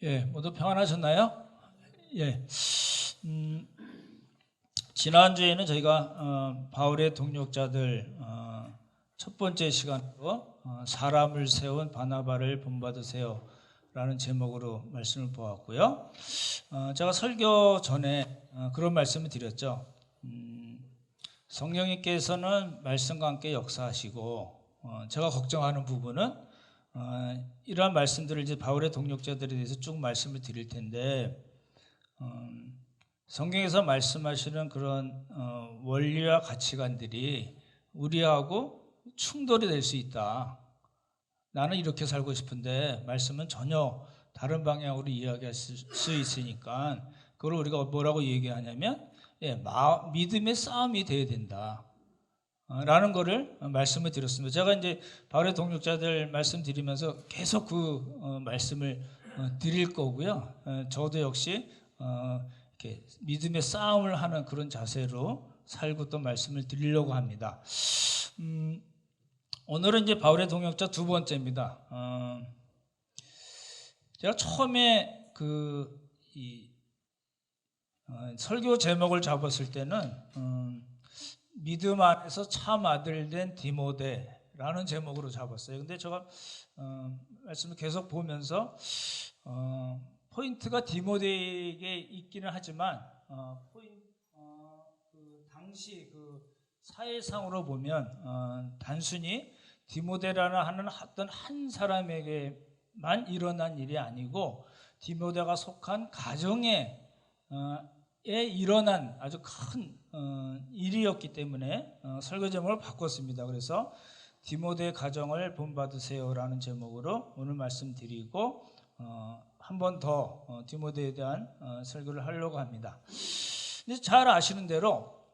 예, 모두 평안하셨나요? 예. 지난주에는 저희가 바울의 동역자들 첫 번째 시간으로 사람을 세운 바나바를 본받으세요 라는 제목으로 말씀을 보았고요. 제가 설교 전에 그런 말씀을 드렸죠. 성령님께서는 말씀과 함께 역사하시고 제가 걱정하는 부분은 이러한 말씀들을 이제 바울의 동역자들에 대해서 쭉 말씀을 드릴 텐데 성경에서 말씀하시는 그런 원리와 가치관들이 우리하고 충돌이 될 수 있다. 나는 이렇게 살고 싶은데 말씀은 전혀 다른 방향으로 이야기할 수 있으니까 그걸 우리가 뭐라고 얘기하냐면 믿음의 싸움이 돼야 된다. 라는 거를 말씀을 드렸습니다. 제가 이제 바울의 동역자들 말씀드리면서 계속 그 말씀을 드릴 거고요. 저도 역시 이렇게 믿음의 싸움을 하는 그런 자세로 살고 또 말씀을 드리려고 합니다. 오늘은 이제 바울의 동역자 두 번째입니다. 제가 처음에 설교 제목을 잡았을 때는 믿음 안에서 참 아들 된 디모데라는 제목으로 잡았어요. 근데 제가 말씀을 계속 보면서 포인트가 디모데에게 있기는 하지만 당시 그 사회상으로 보면 단순히 디모데라는 하는 어떤 한 사람에게만 일어난 일이 아니고 디모데가 속한 가정에 일어난 아주 큰 일이었기 때문에 설교 제목을 바꿨습니다. 그래서 디모데 가정을 본받으세요라는 제목으로 오늘 말씀드리고 한 번 더 디모데에 대한 설교를 하려고 합니다. 근데 잘 아시는 대로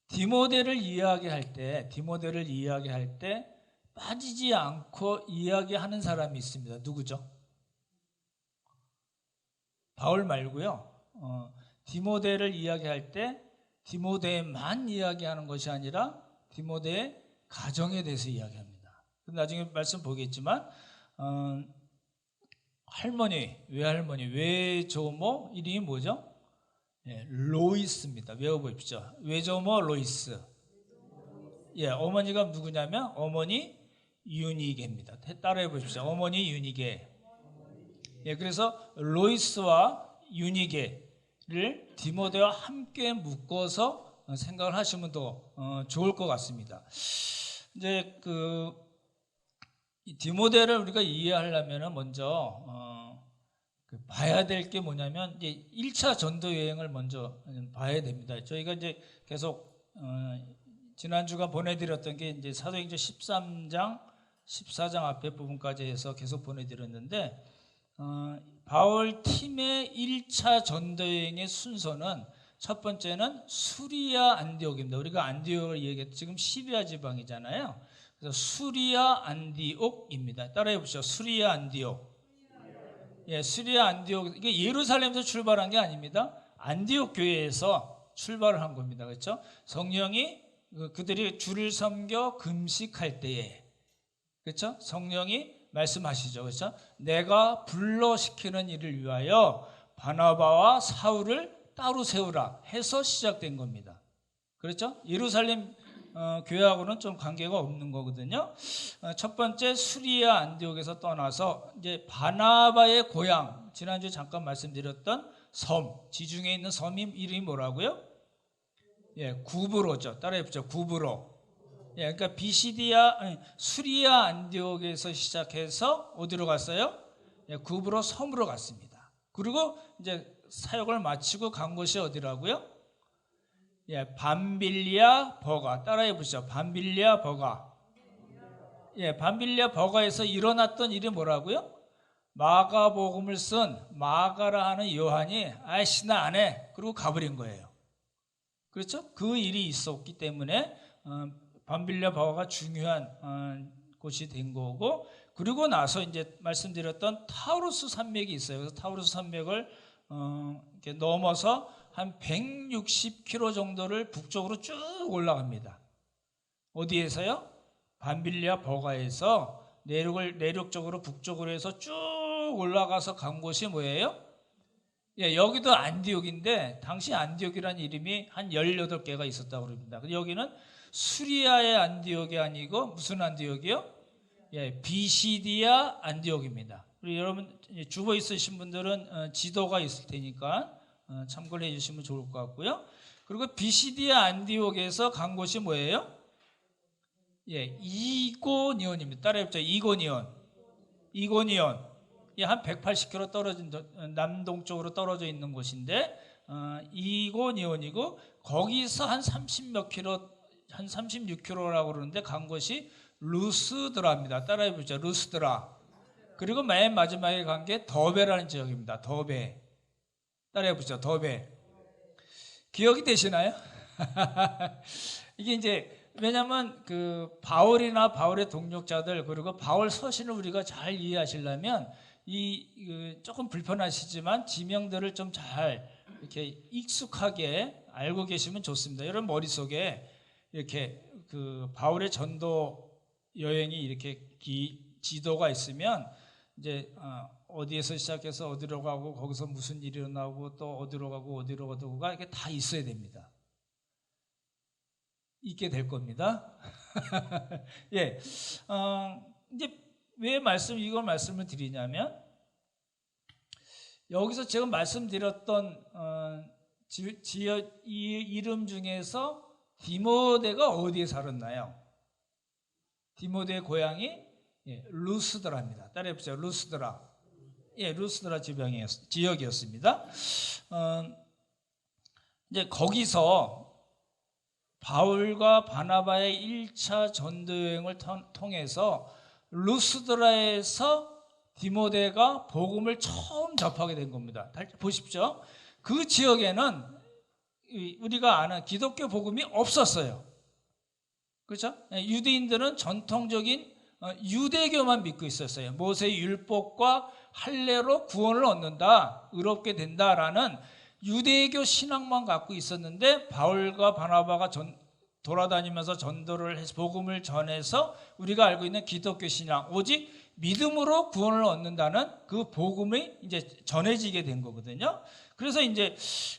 디모데를 이야기할 때 빠지지 않고 이야기하는 사람이 있습니다. 누구죠? 바울 말고요. 디모데를 이야기할 때 디모데만 이야기하는 것이 아니라 디모데의 가정에 대해서 이야기합니다. 나중에 말씀 보겠지만 외조모 이름이 뭐죠? 로이스입니다. 외워보십시오. 외조모 로이스. 어머니가 누구냐면 어머니 유니게입니다. 따라해 보십시오. 어머니 유니게. 그래서 로이스와 유니게를 디모데와 함께 묶어서 생각을 하시면 더 좋을 것 같습니다. 이제 디모데를 우리가 이해하려면 먼저 봐야 될 게 뭐냐면 이제 1차 전도 여행을 먼저 봐야 됩니다. 저희가 이제 계속 지난주가 보내드렸던 게 이제 사도행전 13장, 14장 앞에 부분까지 해서 계속 보내드렸는데 바울 팀의 1차 전도 여행의 순서는 첫 번째는 수리아 안디옥입니다. 우리가 안디옥을 얘기했죠. 지금 시리아 지방이잖아요. 그래서 수리아 안디옥입니다. 따라해 보시죠. 수리아 안디옥. 수리아 안디옥. 이게 예루살렘에서 출발한 게 아닙니다. 안디옥 교회에서 출발을 한 겁니다. 그렇죠? 성령이 그들이 주를 섬겨 금식할 때에, 그렇죠? 성령이 말씀하시죠. 그렇죠? 내가 불러시키는 일을 위하여 바나바와 사울을 따로 세우라 해서 시작된 겁니다. 그렇죠? 예루살렘 교회하고는 좀 관계가 없는 거거든요. 첫 번째 수리아 안디옥에서 떠나서 이제 바나바의 고향, 지난주에 잠깐 말씀드렸던 섬, 지중해 있는 섬 이름이 뭐라고요? 구브로죠. 따라해 보죠. 구브로. 그러니까 수리아 안디옥에서 시작해서 어디로 갔어요? 구브로 섬으로 갔습니다. 그리고 이제 사역을 마치고 간 곳이 어디라고요? 밤빌리아 버가. 따라해 보시죠. 밤빌리아 버가. 밤빌리아 버가에서 일어났던 일이 뭐라고요? 마가복음을 쓴 마가라 하는 요한이 아이씨 나 안 해. 그리고 가버린 거예요. 그렇죠? 그 일이 있었기 때문에 밤빌리아 버가가 중요한 곳이 된 거고, 그리고 나서 이제 말씀드렸던 타우루스 산맥이 있어요. 그래서 타우루스 산맥을 이렇게 넘어서 한 160km 정도를 북쪽으로 쭉 올라갑니다. 어디에서요? 밤빌리아 버가에서 내륙적으로 북쪽으로 해서 쭉 올라가서 간 곳이 뭐예요? 예, 여기도 안디옥인데 당시 안디옥이라는 이름이 한 18개가 있었다고 그럽니다. 여기는 수리아의 안디옥이 아니고 무슨 안디옥이요? 예, 비시디아 안디옥입니다. 우리 여러분 주보 있으신 분들은 지도가 있을 테니까 참고를 해주시면 좋을 것 같고요. 그리고 비시디아 안디옥에서 간 곳이 뭐예요? 예, 이고니온입니다. 따라해보죠. 이고니온. 예, 한 180km 떨어진 남동쪽으로 떨어져 있는 곳인데 이고니온이고 거기서 한 30몇 킬로, 한 36km라고 그러는데 간 곳이 루스드라입니다. 따라해보죠. 루스드라. 그리고 맨 마지막에 간 게 더베라는 지역입니다. 더베. 따라해보죠. 더베. 기억이 되시나요? 이게 이제 왜냐하면 그 바울이나 바울의 동력자들 그리고 바울 서신을 우리가 잘 이해하시려면 조금 불편하시지만 지명들을 좀 잘 이렇게 익숙하게 알고 계시면 좋습니다. 여러분 머릿속에 이렇게 그 바울의 전도 여행이 이렇게 지도가 있으면 이제 어디에서 시작해서 어디로 가고 거기서 무슨 일이 일어나고 또 어디로 가고 이게 다 있어야 됩니다. 있게 될 겁니다. 예, 이제 왜 이걸 말씀을 드리냐면 여기서 제가 말씀드렸던 지역 이름 중에서 디모데가 어디에 살았나요? 디모데의 고향이 루스드라입니다. 따라해보세요. 루스드라. 예, 루스드라 지역이었습니다. 이제 거기서 바울과 바나바의 1차 전도 여행을 통해서 루스드라에서 디모데가 복음을 처음 접하게 된 겁니다. 보십시오. 그 지역에는 우리가 아는 기독교 복음이 없었어요. 그렇죠? 유대인들은 전통적인 유대교만 믿고 있었어요. 모세의 율법과 할례로 구원을 얻는다, 의롭게 된다라는 유대교 신앙만 갖고 있었는데 바울과 바나바가 돌아다니면서 전도를 해서 복음을 전해서 우리가 알고 있는 기독교 신앙, 오직 믿음으로 구원을 얻는다는 그 복음이 이제 전해지게 된 거거든요. 그래서 이제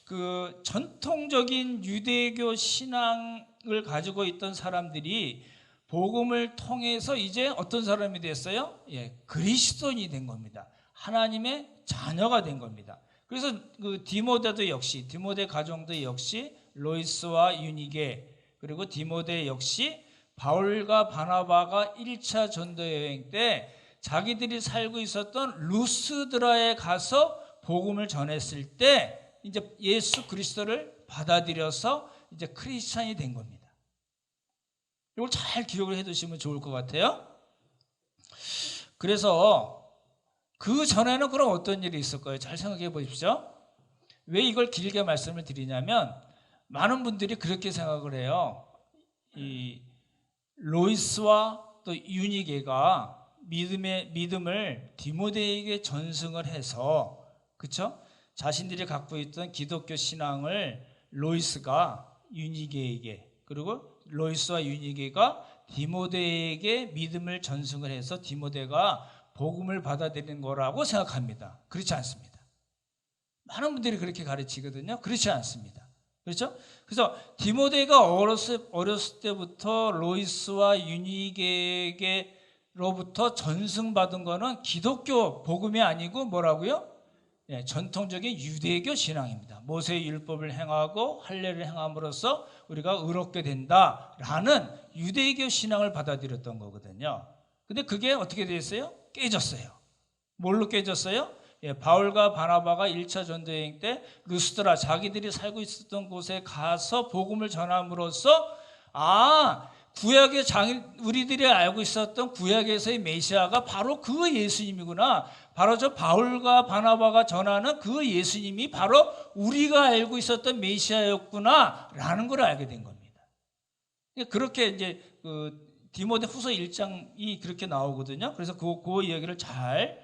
그 전통적인 유대교 신앙을 가지고 있던 사람들이 복음을 통해서 이제 어떤 사람이 됐어요? 예, 그리스도인이 된 겁니다. 하나님의 자녀가 된 겁니다. 그래서 그 디모데 가정도 역시 로이스와 유니게 그리고 디모데 역시 바울과 바나바가 1차 전도 여행 때 자기들이 살고 있었던 루스드라에 가서 복음을 전했을 때 이제 예수 그리스도를 받아들여서 이제 크리스찬이 된 겁니다. 이걸 잘 기억을 해두시면 좋을 것 같아요. 그래서 그 전에는 그럼 어떤 일이 있을까요? 잘 생각해 보십시오. 왜 이걸 길게 말씀을 드리냐면 많은 분들이 그렇게 생각을 해요. 이 로이스와 또 유니게가 믿음을 디모데에게 전승을 해서, 그렇죠? 자신들이 갖고 있던 기독교 신앙을 로이스가 유니게에게, 그리고 로이스와 유니게가 디모데에게 믿음을 전승을 해서 디모데가 복음을 받아들이는 거라고 생각합니다. 그렇지 않습니다. 많은 분들이 그렇게 가르치거든요. 그렇지 않습니다. 그렇죠? 그래서 디모데가 어렸을 때부터 로이스와 유니게에게로부터 전승받은 거는 기독교 복음이 아니고 뭐라고요? 예, 전통적인 유대교 신앙입니다. 모세의 율법을 행하고 할례를 행함으로써 우리가 의롭게 된다라는 유대교 신앙을 받아들였던 거거든요. 근데 그게 어떻게 됐어요? 깨졌어요. 뭘로 깨졌어요? 예, 바울과 바나바가 1차 전도여행 때 루스드라 자기들이 살고 있었던 곳에 가서 복음을 전함으로써 구약의 우리들이 알고 있었던 구약에서의 메시아가 바로 그 예수님이구나. 바로 저 바울과 바나바가 전하는 그 예수님이 바로 우리가 알고 있었던 메시아였구나 라는 걸 알게 된 겁니다. 그렇게 이제 디모데 후서 1장이 그렇게 나오거든요. 그래서 그 이야기를 잘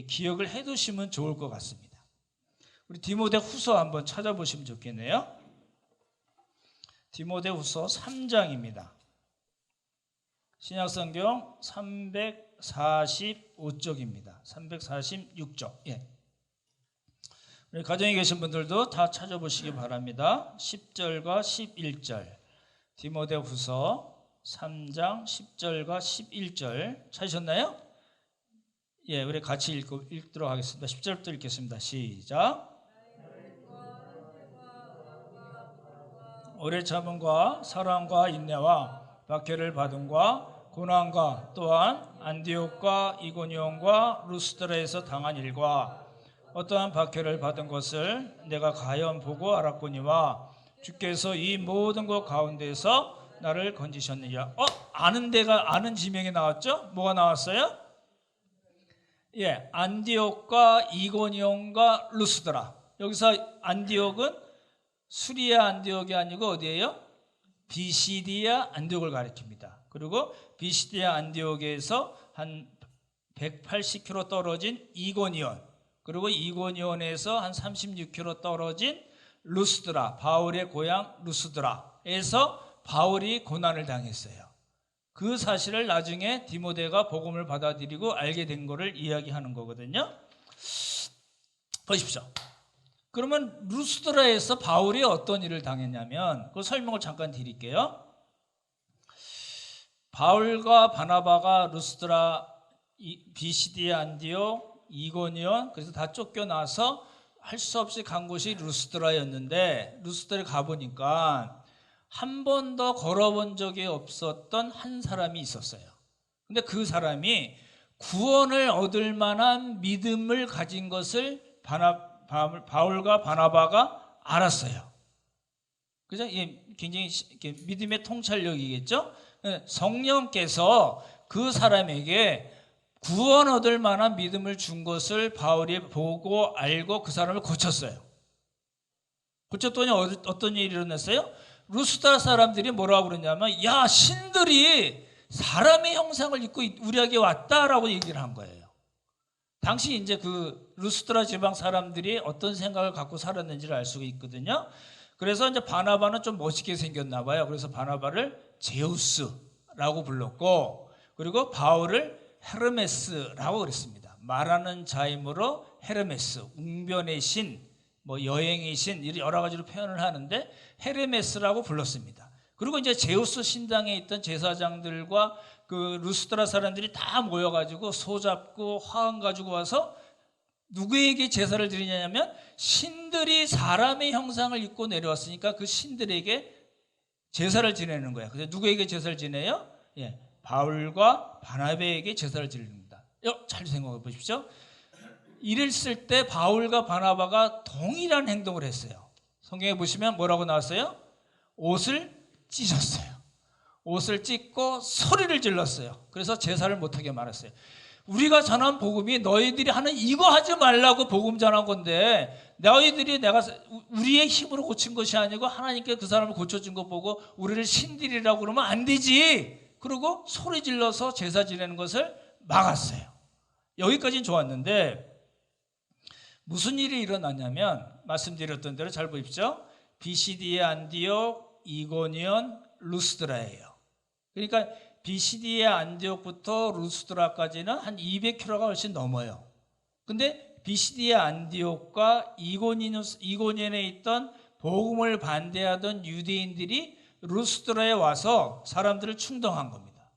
기억을 해두시면 좋을 것 같습니다. 우리 디모데 후서 한번 찾아보시면 좋겠네요. 디모데 후서 3장입니다. 신약성경 345쪽입니다. 346쪽. 예. 우리 가정에 계신 분들도 다 찾아보시기 바랍니다. 10절과 11절. 디모데후서 3장 10절과 11절 찾으셨나요? 예, 우리 같이 읽도록 하겠습니다. 10절부터 읽겠습니다. 시작. 오래 참음과 사랑과 인내와 박해를 받음과 고난과 또한 안디옥과 이고니온과 루스드라에서 당한 일과 어떠한 박해를 받은 것을 내가 가연 보고 알았거니와 주께서 이 모든 것 가운데서 나를 건지셨느니라. 아는 지명이 나왔죠? 뭐가 나왔어요? 예, 안디옥과 이고니온과 루스드라. 여기서 안디옥은 수리아 안디옥이 아니고 어디예요? 비시디아 안디옥을 가리킵니다. 그리고 비시디아 안디옥에서 한 180km 떨어진 이고니온, 그리고 이고니온에서 한 36km 떨어진 루스드라, 바울의 고향 루스드라에서 바울이 고난을 당했어요. 그 사실을 나중에 디모데가 복음을 받아들이고 알게 된 것을 이야기하는 거거든요. 보십시오. 그러면 루스드라에서 바울이 어떤 일을 당했냐면 그 설명을 잠깐 드릴게요. 바울과 바나바가 루스드라, 비시디아 안디옥, 이고니온 그래서 다 쫓겨나서 할 수 없이 간 곳이 루스드라였는데 루스드라에 가보니까 한 번도 걸어본 적이 없었던 한 사람이 있었어요. 근데 그 사람이 구원을 얻을 만한 믿음을 가진 것을 바울과 바나바가 알았어요. 그죠? 굉장히 믿음의 통찰력이겠죠? 성령께서 그 사람에게 구원 얻을 만한 믿음을 준 것을 바울이 보고 알고 그 사람을 고쳤어요. 고쳤더니 어떤 일이 일어났어요? 루스드라 사람들이 뭐라고 그러냐면 야, 신들이 사람의 형상을 입고 우리에게 왔다라고 얘기를 한 거예요. 당시 이제 그 루스드라 지방 사람들이 어떤 생각을 갖고 살았는지를 알 수가 있거든요. 그래서 이제 바나바는 좀 멋있게 생겼나 봐요. 그래서 바나바를 제우스라고 불렀고, 그리고 바울을 헤르메스라고 그랬습니다. 말하는 자이므로 헤르메스, 웅변의 신, 뭐 여행의 신, 이런 여러 가지로 표현을 하는데 헤르메스라고 불렀습니다. 그리고 이제 제우스 신당에 있던 제사장들과 그 루스드라 사람들이 다 모여가지고 소 잡고 화환 가지고 와서 누구에게 제사를 드리냐면 신들이 사람의 형상을 입고 내려왔으니까 그 신들에게 제사를 지내는 거야. 그래서 누구에게 제사를 지내요? 예, 바울과 바나바에게 제사를 드립니다. 잘 생각해 보십시오. 이랬을 때 바울과 바나바가 동일한 행동을 했어요. 성경에 보시면 뭐라고 나왔어요? 옷을 찢었어요. 옷을 찢고 소리를 질렀어요. 그래서 제사를 못하게 말았어요. 우리가 전한 복음이 너희들이 하는 이거 하지 말라고 복음 전한 건데 너희들이 우리의 힘으로 고친 것이 아니고 하나님께 그 사람을 고쳐준 거 보고 우리를 신들이라고 그러면 안 되지. 그리고 소리 질러서 제사 지내는 것을 막았어요. 여기까지는 좋았는데 무슨 일이 일어났냐면 말씀드렸던 대로 잘 보십시오. 비시디아 안디옥, 이고니온, 루스드라예요. 그러니까 비시디아 안디옥부터 루스드라까지는 한 200km가 훨씬 넘어요. 근데 비시디아 안디옥과 이고니온에 있던 복음을 반대하던 유대인들이 루스드라에 와서 사람들을 충동한 겁니다.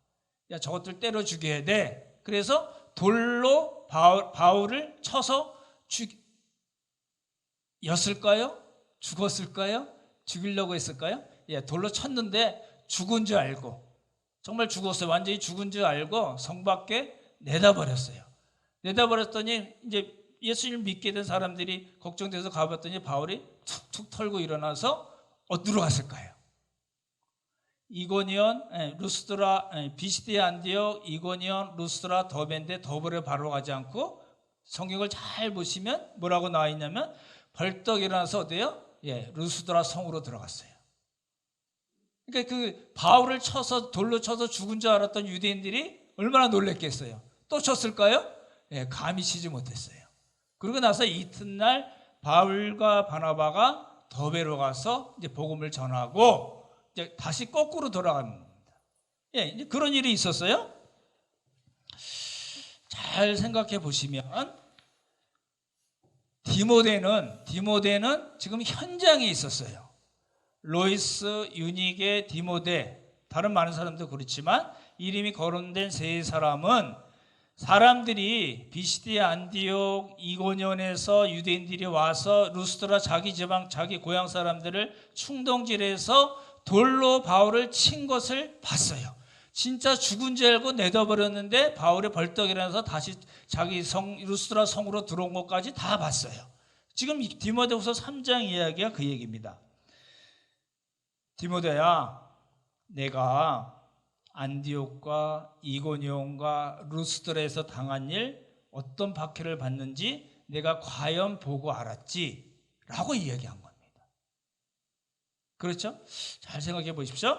야, 저것들 때려 죽여야 돼. 그래서 돌로 바울을 쳐서 였을까요? 죽었을까요? 죽이려고 했을까요? 예, 돌로 쳤는데 죽은 줄 알고, 정말 죽었어요. 완전히 죽은 줄 알고 성 밖에 내다버렸어요. 내다버렸더니 이제 예수님을 믿게 된 사람들이 걱정돼서 가봤더니 바울이 툭툭 털고 일어나서 어디로 갔을까요? 이고니온, 루스드라, 비시디아 안디옥, 이고니온, 루스드라, 더베인데 더베로 바로 가지 않고 성경을 잘 보시면 뭐라고 나와 있냐면 벌떡 일어나서 어디요? 예, 루스드라 성으로 들어갔어요. 그러니까 그 바울을 돌로 쳐서 죽은 줄 알았던 유대인들이 얼마나 놀랬겠어요. 또 쳤을까요? 예, 감히 치지 못했어요. 그러고 나서 이튿날 바울과 바나바가 더베로 가서 이제 복음을 전하고 이제 다시 거꾸로 돌아가는 겁니다. 예, 이제 그런 일이 있었어요. 잘 생각해 보시면 디모데는 지금 현장에 있었어요. 로이스, 유니게, 디모데, 다른 많은 사람도 그렇지만 이름이 거론된 세 사람은 사람들이 비시디 안디옥 이고니온에서 유대인들이 와서 루스드라 자기 지방 자기 고향 사람들을 충동질해서 돌로 바울을 친 것을 봤어요. 진짜 죽은 줄 알고 내다버렸는데 바울이 벌떡 일어나서 다시 자기 성 루스드라 성으로 들어온 것까지 다 봤어요. 지금 디모데후서 3장 이야기가 그 얘기입니다. 디모데야, 내가 안디옥과 이고니온과 루스드라에서 당한 일, 어떤 박해를 받는지 내가 과연 보고 알았지? 라고 이야기한 겁니다. 그렇죠? 잘 생각해 보십시오.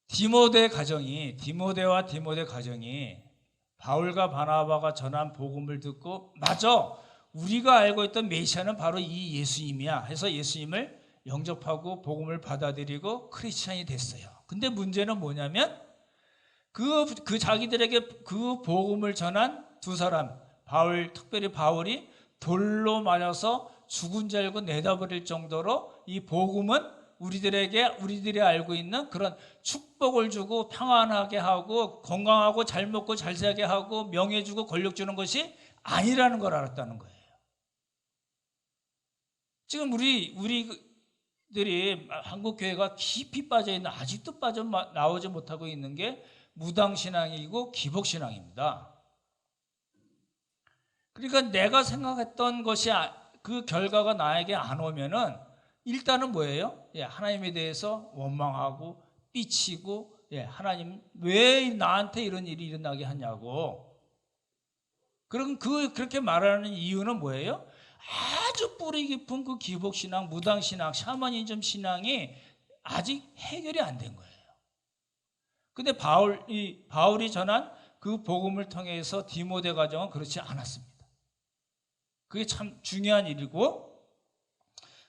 디모데와 디모데 가정이 바울과 바나바가 전한 복음을 듣고 맞아, 우리가 알고 있던 메시아는 바로 이 예수님이야 해서 예수님을 영접하고 복음을 받아들이고 크리스찬이 됐어요. 근데 문제는 뭐냐면 그 자기들에게 그 복음을 전한 두 사람, 특별히 바울이 돌로 맞아서 죽은 줄 알고 내다버릴 정도로 이 복음은 우리들이 알고 있는 그런 축복을 주고 평안하게 하고 건강하고 잘 먹고 잘 살게 하고 명예 주고 권력 주는 것이 아니라는 걸 알았다는 거예요. 지금 우리들이 한국 교회가 깊이 빠져 있는, 아직도 나오지 못하고 있는 게 무당신앙이고 기복신앙입니다. 그러니까 내가 생각했던 것이 그 결과가 나에게 안 오면은 일단은 뭐예요? 하나님에 대해서 원망하고 삐치고, 하나님 왜 나한테 이런 일이 일어나게 하냐고. 그럼 그렇게 말하는 이유는 뭐예요? 아주 뿌리 깊은 그 기복신앙, 무당신앙, 샤머니즘 신앙이 아직 해결이 안 된 거예요. 근데 바울이 전한 그 복음을 통해서 디모데 가정은 그렇지 않았습니다. 그게 참 중요한 일이고,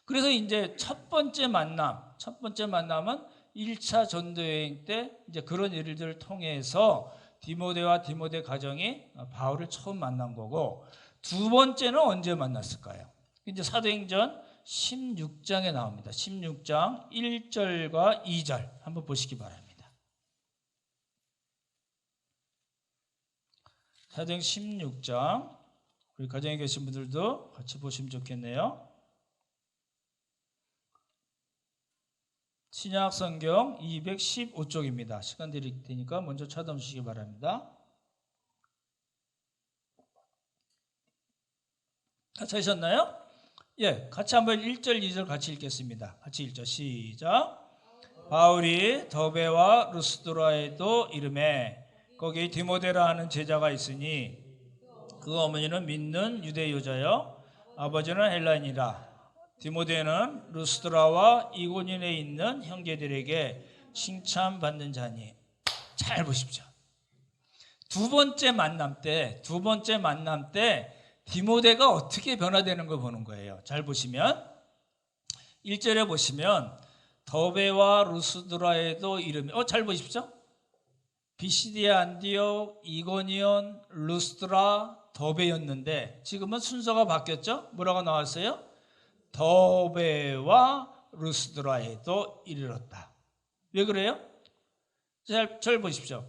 그래서 이제 첫 번째 만남은 1차 전도여행 때 이제 그런 일들을 통해서 디모데와 디모데 가정이 바울을 처음 만난 거고, 두 번째는 언제 만났을까요? 이제 사도행전 16장에 나옵니다. 16장 1절과 2절 한번 보시기 바랍니다. 사도행전 16장, 우리 가정에 계신 분들도 같이 보시면 좋겠네요. 신약 성경 215쪽입니다. 시간 드릴 테니까 먼저 찾아주시기 바랍니다. 다 찾으셨나요? 예, 같이 한번 1절, 2절 같이 읽겠습니다. 같이 읽죠. 시작. 바울이 더베와 루스드라에도 이르매 거기 디모데라 하는 제자가 있으니 그 어머니는 믿는 유대 여자여 아버지는 헬라인이라. 디모데는 루스드라와 이고니온에 있는 형제들에게 칭찬받는 자니. 잘 보십시오. 두 번째 만남 때 디모데가 어떻게 변화되는 걸 보는 거예요. 잘 보시면 1절에 보시면 더베와 루스드라에도 이름이 잘 보십시오. 비시디아 안디옥 이고니온 루스드라 더베였는데 지금은 순서가 바뀌었죠. 뭐라고 나왔어요? 더베와 루스드라에도 이르렀다. 왜 그래요? 잘 보십시오.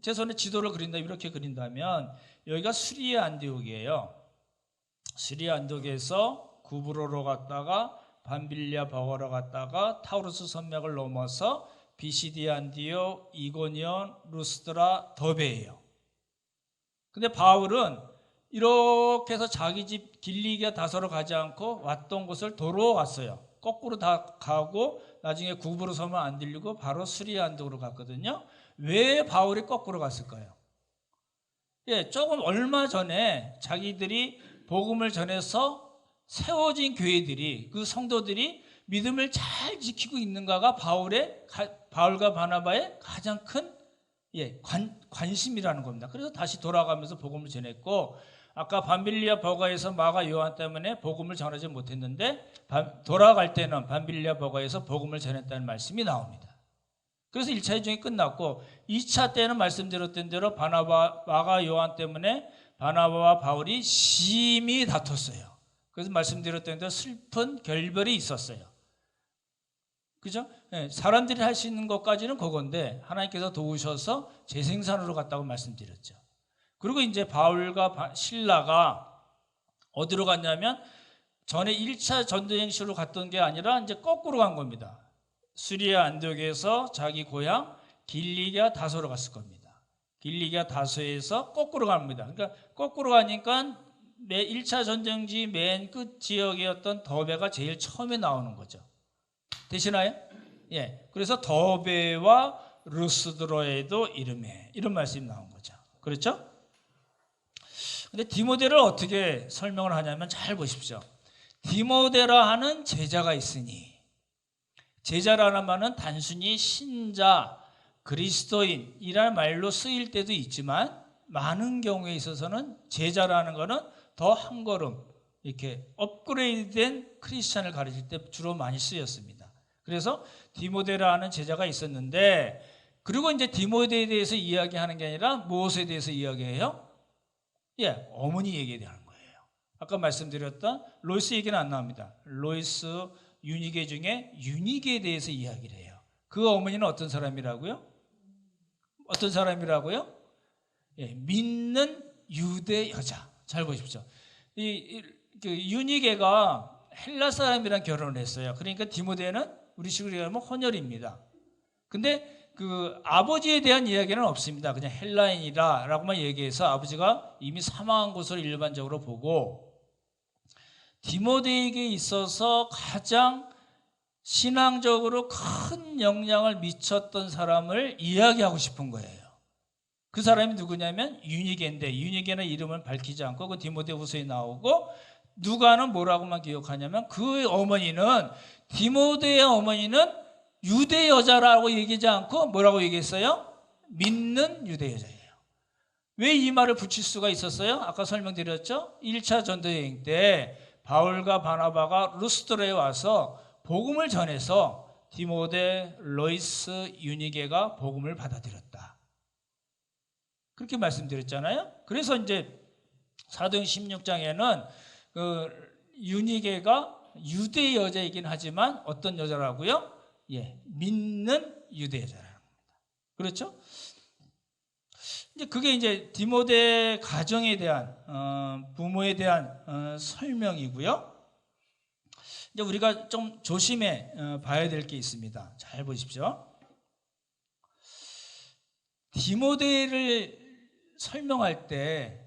제 손에 지도를 이렇게 그린다면 여기가 수리아 안디옥이에요. 수리아 안디옥에서 구브로로 갔다가 밤빌리아 버거로 갔다가 타우루스 산맥을 넘어서 비시디아 안디옥, 이고니온, 루스드라, 더베예요. 근데 바울은 이렇게 해서 자기 집 길리기아 다소로 가지 않고 왔던 곳을 도로 갔어요. 거꾸로 다 가고 나중에 구브로 섬을 안 들리고 바로 수리아 안디옥으로 갔거든요. 왜 바울이 거꾸로 갔을까요? 조금 얼마 전에 자기들이 복음을 전해서 세워진 교회들이, 그 성도들이 믿음을 잘 지키고 있는가가 바울과 바나바의 가장 큰 관심이라는 겁니다. 그래서 다시 돌아가면서 복음을 전했고, 아까 밤빌리아 버가에서 마가 요한 때문에 복음을 전하지 못했는데 돌아갈 때는 밤빌리아 버가에서 복음을 전했다는 말씀이 나옵니다. 그래서 1차 여정이 끝났고 2차 때는 말씀드렸던 대로 바나바가 요한 때문에 바나바와 바울이 심히 다퉜어요. 그래서 말씀드렸던 대로 슬픈 결별이 있었어요. 그죠? 네, 사람들이 할 수 있는 것까지는 그건데 하나님께서 도우셔서 재생산으로 갔다고 말씀드렸죠. 그리고 이제 바울과 신라가 어디로 갔냐면 전에 1차 전도행시로 갔던 게 아니라 이제 거꾸로 간 겁니다. 수리아 안디옥에서 자기 고향 길리기아 다소로 갔을 겁니다. 길리기아 다소에서 거꾸로 갑니다. 그러니까 거꾸로 가니까 1차 전쟁지 맨 끝 지역이었던 더베가 제일 처음에 나오는 거죠. 되시나요? 예. 그래서 더베와 루스드로에도 이름에 이런 말씀이 나온 거죠. 그렇죠? 근데 디모데를 어떻게 설명을 하냐면 잘 보십시오. 디모데라 하는 제자가 있으니, 제자라는 말은 단순히 신자, 그리스도인이라는 말로 쓰일 때도 있지만 많은 경우에 있어서는 제자라는 것은 더 한 걸음 이렇게 업그레이드된 크리스찬을 가르칠 때 주로 많이 쓰였습니다. 그래서 디모데라는 제자가 있었는데, 그리고 이제 디모데에 대해서 이야기하는 게 아니라 무엇에 대해서 이야기해요? 예, 어머니 얘기에 대한 거예요. 아까 말씀드렸던 로이스 얘기는 안 나옵니다. 로이스 유니게 중에 유니게에 대해서 이야기를 해요. 그 어머니는 어떤 사람이라고요? 어떤 사람이라고요? 예, 믿는 유대 여자. 잘 보십시오. 그 유니게가 헬라 사람이랑 결혼을 했어요. 그러니까 디모데는 우리 식으로 얘기하면 혼혈입니다. 근데 그 아버지에 대한 이야기는 없습니다. 그냥 헬라인이라고만 얘기해서 아버지가 이미 사망한 것으로 일반적으로 보고, 디모데에게 있어서 가장 신앙적으로 큰 영향을 미쳤던 사람을 이야기하고 싶은 거예요. 그 사람이 누구냐면 유니게인데, 유니게는 이름을 밝히지 않고 그 디모데후서에 나오고, 누가는 뭐라고만 기억하냐면 그 어머니는, 디모데의 어머니는 유대 여자라고 얘기하지 않고 뭐라고 얘기했어요? 믿는 유대 여자예요. 왜 이 말을 붙일 수가 있었어요? 아까 설명드렸죠? 1차 전도여행 때 바울과 바나바가 루스드라에 와서 복음을 전해서 디모데, 로이스, 유니게가 복음을 받아들였다. 그렇게 말씀드렸잖아요. 그래서 이제 사도행 16장에는 그 유니게가 유대 여자이긴 하지만 어떤 여자라고요? 예, 믿는 유대 여자라는 겁니다. 그렇죠? 이제 그게 이제 디모데 가정에 대한 부모에 대한 설명이고요. 이제 우리가 좀 조심해 봐야 될 게 있습니다. 잘 보십시오. 디모데를 설명할 때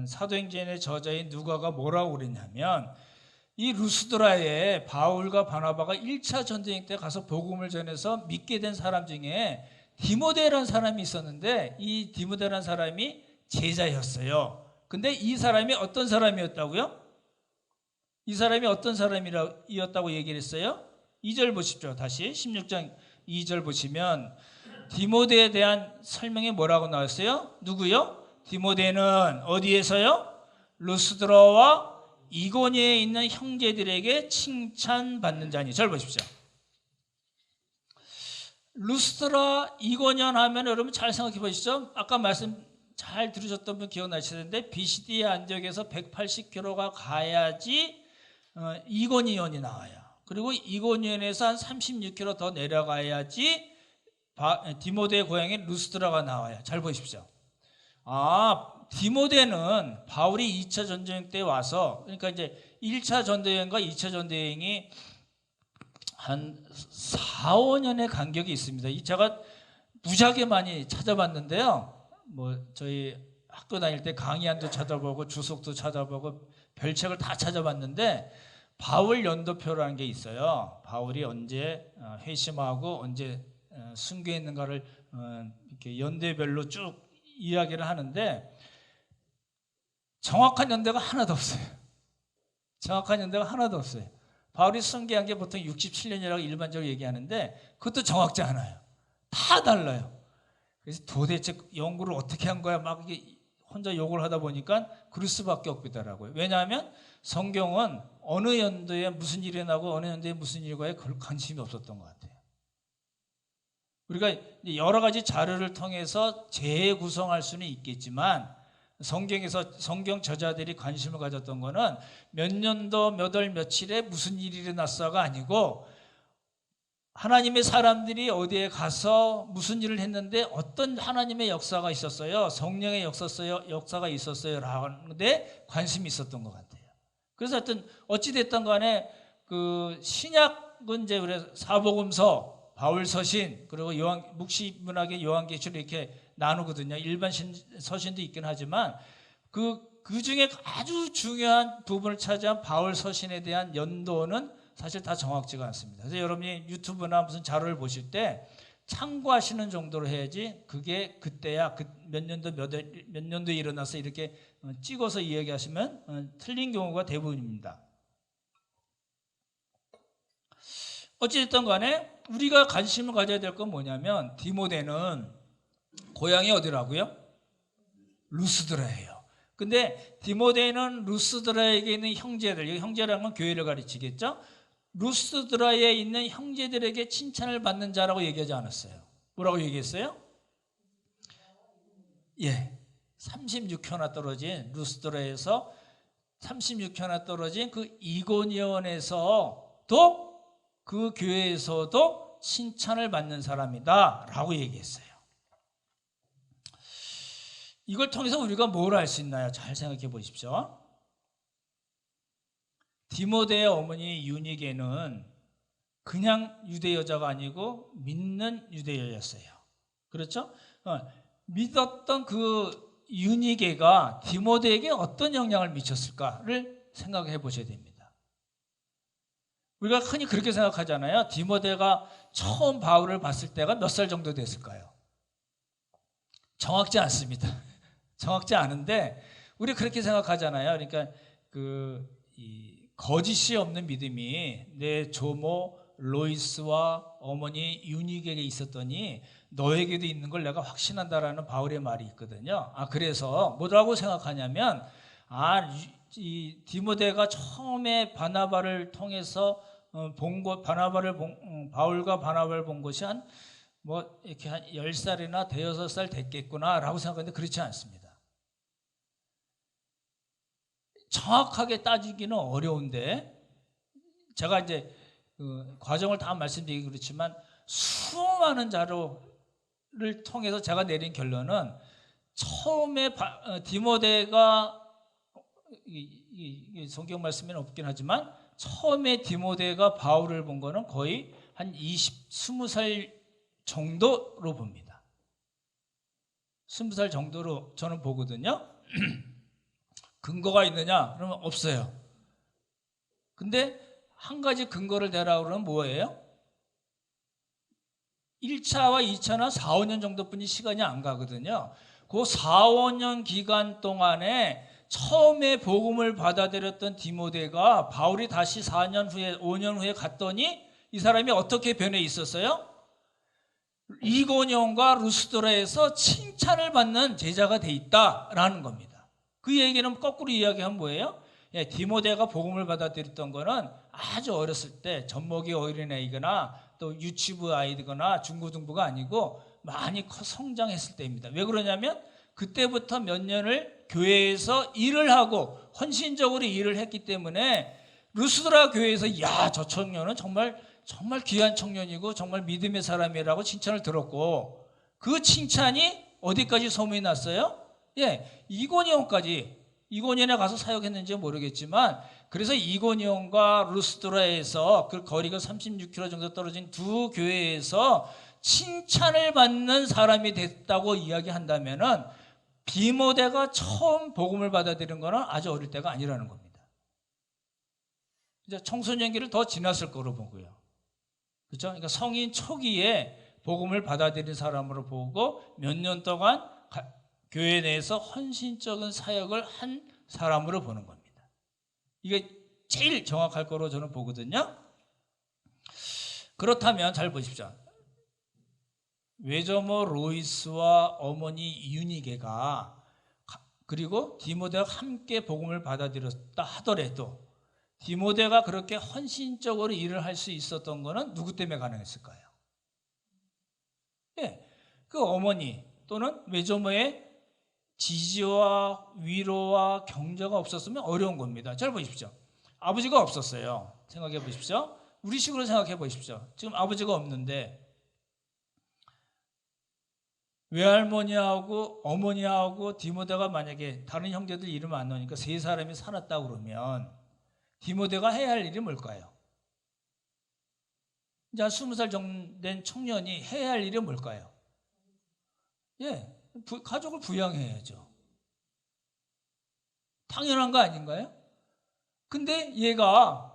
사도행전의 저자인 누가가 뭐라고 그랬냐면, 이 루스드라에 바울과 바나바가 1차 전쟁 때 가서 복음을 전해서 믿게 된 사람 중에 디모데라는 사람이 있었는데, 이 디모데라는 사람이 제자였어요. 근데 이 사람이 어떤 사람이었다고요? 이 사람이 어떤 사람이었다고 얘기를 했어요? 2절 보십시오. 다시 16장 2절 보시면 디모데에 대한 설명이 뭐라고 나왔어요? 누구요? 디모데는 어디에서요? 루스드라와 이고니에 있는 형제들에게 칭찬받는 자니. 잘 보십시오. 루스드라, 이고니온 하면 여러분 잘 생각해 보시죠. 아까 말씀 잘 들으셨던 분 기억나시는데, 비시디의 안디옥에서 180km가 가야지 이고니온이 나와요. 그리고 이고니온에서 한 36km 더 내려가야지 디모데의 고향인 루스드라가 나와요. 잘 보십시오. 디모데는 바울이 2차 전도여행 때 와서, 그러니까 이제 1차 전도여행과 2차 전도여행이 한 4, 5년의 간격이 있습니다. 제가 무지하게 많이 찾아봤는데요. 뭐 저희 학교 다닐 때 강의안도 찾아보고 주석도 찾아보고 별책을 다 찾아봤는데, 바울 연도표라는 게 있어요. 바울이 언제 회심하고 언제 순교했는가를 이렇게 연대별로 쭉 이야기를 하는데, 정확한 연대가 하나도 없어요. 정확한 연대가 하나도 없어요. 바울이 순교한 게 보통 67년이라고 일반적으로 얘기하는데 그것도 정확지 않아요. 다 달라요. 그래서 도대체 연구를 어떻게 한 거야? 막 이게 혼자 욕을 하다 보니까 그럴 수밖에 없더라고요. 왜냐하면 성경은 어느 연도에 무슨 일이 나고 어느 연도에 무슨 일과에 관심이 없었던 것 같아요. 우리가 여러 가지 자료를 통해서 재구성할 수는 있겠지만 성경에서 성경 저자들이 관심을 가졌던 거는 몇 년도 몇 월 며칠에 무슨 일이 일어났어가 아니고 하나님의 사람들이 어디에 가서 무슨 일을 했는데 어떤 하나님의 역사가 있었어요, 성령의 역사가 있었어요 라는 데 관심이 있었던 것 같아요. 그래서 하여튼 어찌됐든 간에 그 신약은 이제 사복음서, 바울서신, 그리고 묵시문학의 요한계시록 이렇게 나누거든요. 일반 서신도 있긴 하지만 그 중에 아주 중요한 부분을 차지한 바울서신에 대한 연도는 사실 다 정확지가 않습니다. 그래서 여러분이 유튜브나 무슨 자료를 보실 때 참고하시는 정도로 해야지 그게 그때야 몇 년도에 일어나서 이렇게 찍어서 이야기하시면 틀린 경우가 대부분입니다. 어찌됐든 간에 우리가 관심을 가져야 될 건 뭐냐면 디모데는 고향이 어디라고요? 루스드라예요. 근데 디모데는 루스드라에게 있는 형제들, 형제라는 건 교회를 가르치겠죠? 루스드라에 있는 형제들에게 칭찬을 받는 자라고 얘기하지 않았어요. 뭐라고 얘기했어요? 예, 36혀나 떨어진 루스드라에서 36혀나 떨어진 그 이고니온에서도 그 교회에서도 칭찬을 받는 사람이다 라고 얘기했어요. 이걸 통해서 우리가 뭘 알 수 있나요? 잘 생각해 보십시오. 디모데의 어머니 유니게는 그냥 유대 여자가 아니고 믿는 유대 여자였어요. 그렇죠? 믿었던 그 유니게가 디모데에게 어떤 영향을 미쳤을까를 생각해 보셔야 됩니다. 우리가 흔히 그렇게 생각하잖아요. 디모데가 처음 바울을 봤을 때가 몇 살 정도 됐을까요? 정확지 않습니다. 정확지 않은데 우리 그렇게 생각하잖아요. 그러니까 거짓이 없는 믿음이 내 조모 로이스와 어머니 유니게에게 있었더니 너에게도 있는 걸 내가 확신한다라는 바울의 말이 있거든요. 그래서 뭐라고 생각하냐면 이 디모데가 처음에 바나바를 통해서 바울과 바나바를 본 것이 이렇게 한 10살이나 대여섯 살 됐겠구나라고 생각하는데 그렇지 않습니다. 정확하게 따지기는 어려운데 제가 이제 과정을 다 말씀드리기 그렇지만 수많은 자료를 통해서 제가 내린 결론은 처음에 디모데가 성경 말씀에는 없긴 하지만 처음에 디모데가 바울을 본 거는 거의 한 20살 정도로 봅니다. 20살 정도로 저는 보거든요. 근거가 있느냐? 그러면 없어요. 근데 한 가지 근거를 대라고 그러면 뭐예요? 1차와 2차나 4, 5년 정도뿐이 시간이 안 가거든요. 그 4, 5년 기간 동안에 처음에 복음을 받아들였던 디모데가 바울이 다시 4년 후에 5년 후에 갔더니 이 사람이 어떻게 변해 있었어요? 이고니온과 루스드라에서 칭찬을 받는 제자가 돼 있다라는 겁니다. 그 얘기는 거꾸로 이야기하면 뭐예요? 디모데가 복음을 받아들였던 거는 아주 어렸을 때 젖먹이 어린아이거나 또 유치부 아이거나 중고등부가 아니고 많이 성장했을 때입니다. 왜 그러냐면 그때부터 몇 년을 교회에서 일을 하고 헌신적으로 일을 했기 때문에 루스드라 교회에서 저 청년은 정말 귀한 청년이고 정말 믿음의 사람이라고 칭찬을 들었고 그 칭찬이 어디까지 소문이 났어요? 이고니온에 가서 사역했는지 모르겠지만 그래서 이고니온과 루스드라에서 그 거리가 36km 정도 떨어진 두 교회에서 칭찬을 받는 사람이 됐다고 이야기한다면은 디모데가 처음 복음을 받아들인 거는 아주 어릴 때가 아니라는 겁니다. 이제 청소년기를 더 지났을 거로 보고요. 그렇죠? 그러니까 성인 초기에 복음을 받아들인 사람으로 보고 몇 년 동안 교회 내에서 헌신적인 사역을 한 사람으로 보는 겁니다. 이게 제일 정확할 거로 저는 보거든요. 그렇다면 잘 보십시오. 외조모 로이스와 어머니 유니게가 그리고 디모데가 함께 복음을 받아들였다 하더라도 디모데가 그렇게 헌신적으로 일을 할 수 있었던 것은 누구 때문에 가능했을까요? 예, 그 어머니 또는 외조모의 지지와 위로와 격려가 없었으면 어려운 겁니다. 잘 보십시오. 아버지가 없었어요. 생각해 보십시오. 우리 식으로 생각해 보십시오. 지금 아버지가 없는데 외할머니하고 어머니하고 디모데가 만약에 다른 형제들 이름 안 나오니까 세 사람이 살았다 그러면 디모데가 해야 할 일이 뭘까요? 이제 한 20살 정도 된 청년이 해야 할 일이 뭘까요? 예, 가족을 부양해야죠. 당연한 거 아닌가요? 근데 얘가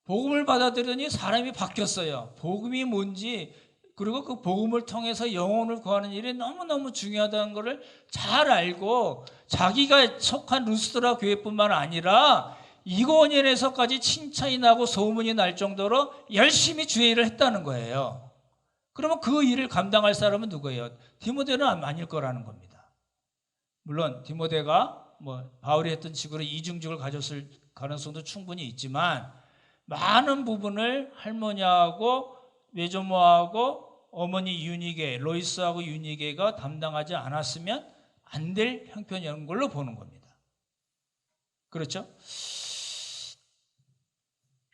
복음을 받아들이니 사람이 바뀌었어요. 복음이 뭔지, 그리고 그 복음을 통해서 영혼을 구하는 일이 너무너무 중요하다는 것을 잘 알고 자기가 속한 루스드라 교회뿐만 아니라 이고원연에서까지 칭찬이 나고 소문이 날 정도로 열심히 주의 일을 했다는 거예요. 그러면 그 일을 감당할 사람은 누구예요? 디모데는 아닐 거라는 겁니다. 물론 디모데가 바울이 했던 식으로 이중직을 가졌을 가능성도 충분히 있지만 많은 부분을 할머니하고 외조모하고 어머니 유니게, 로이스하고 유니게가 담당하지 않았으면 안 될 형편이라는 걸로 보는 겁니다. 그렇죠?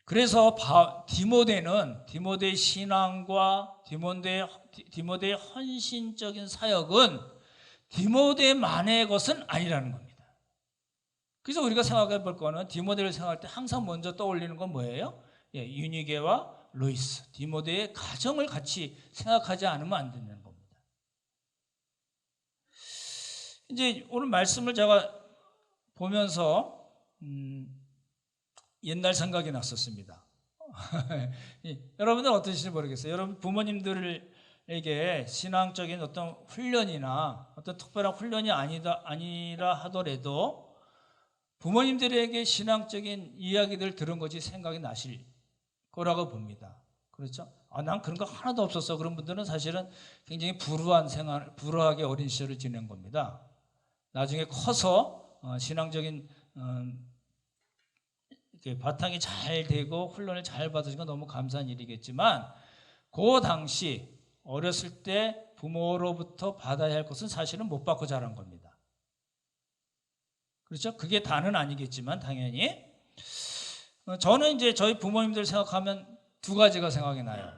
그래서 디모데의 신앙과 디모데의 헌신적인 사역은 디모데만의 것은 아니라는 겁니다. 그래서 우리가 생각해 볼 거는 디모데를 생각할 때 항상 먼저 떠올리는 건 뭐예요? 예, 유니게와 로이스, 디모데의 가정을 같이 생각하지 않으면 안 되는 겁니다. 이제 오늘 말씀을 제가 보면서 옛날 생각이 났었습니다. 여러분들 어떠신지 모르겠어요. 여러분 부모님들에게 신앙적인 어떤 훈련이나 어떤 특별한 훈련이 아니라 하더라도 부모님들에게 신앙적인 이야기들 들은 것이 생각이 나실 거라고 봅니다. 그렇죠? 난 그런 거 하나도 없었어. 그런 분들은 사실은 굉장히 불우하게 어린 시절을 지낸 겁니다. 나중에 커서 신앙적인 바탕이 잘 되고 훈련을 잘 받으시면 너무 감사한 일이겠지만 그 당시 어렸을 때 부모로부터 받아야 할 것은 사실은 못 받고 자란 겁니다. 그렇죠? 그게 다는 아니겠지만 당연히 저는 이제 저희 부모님들 생각하면 두 가지가 생각이 나요.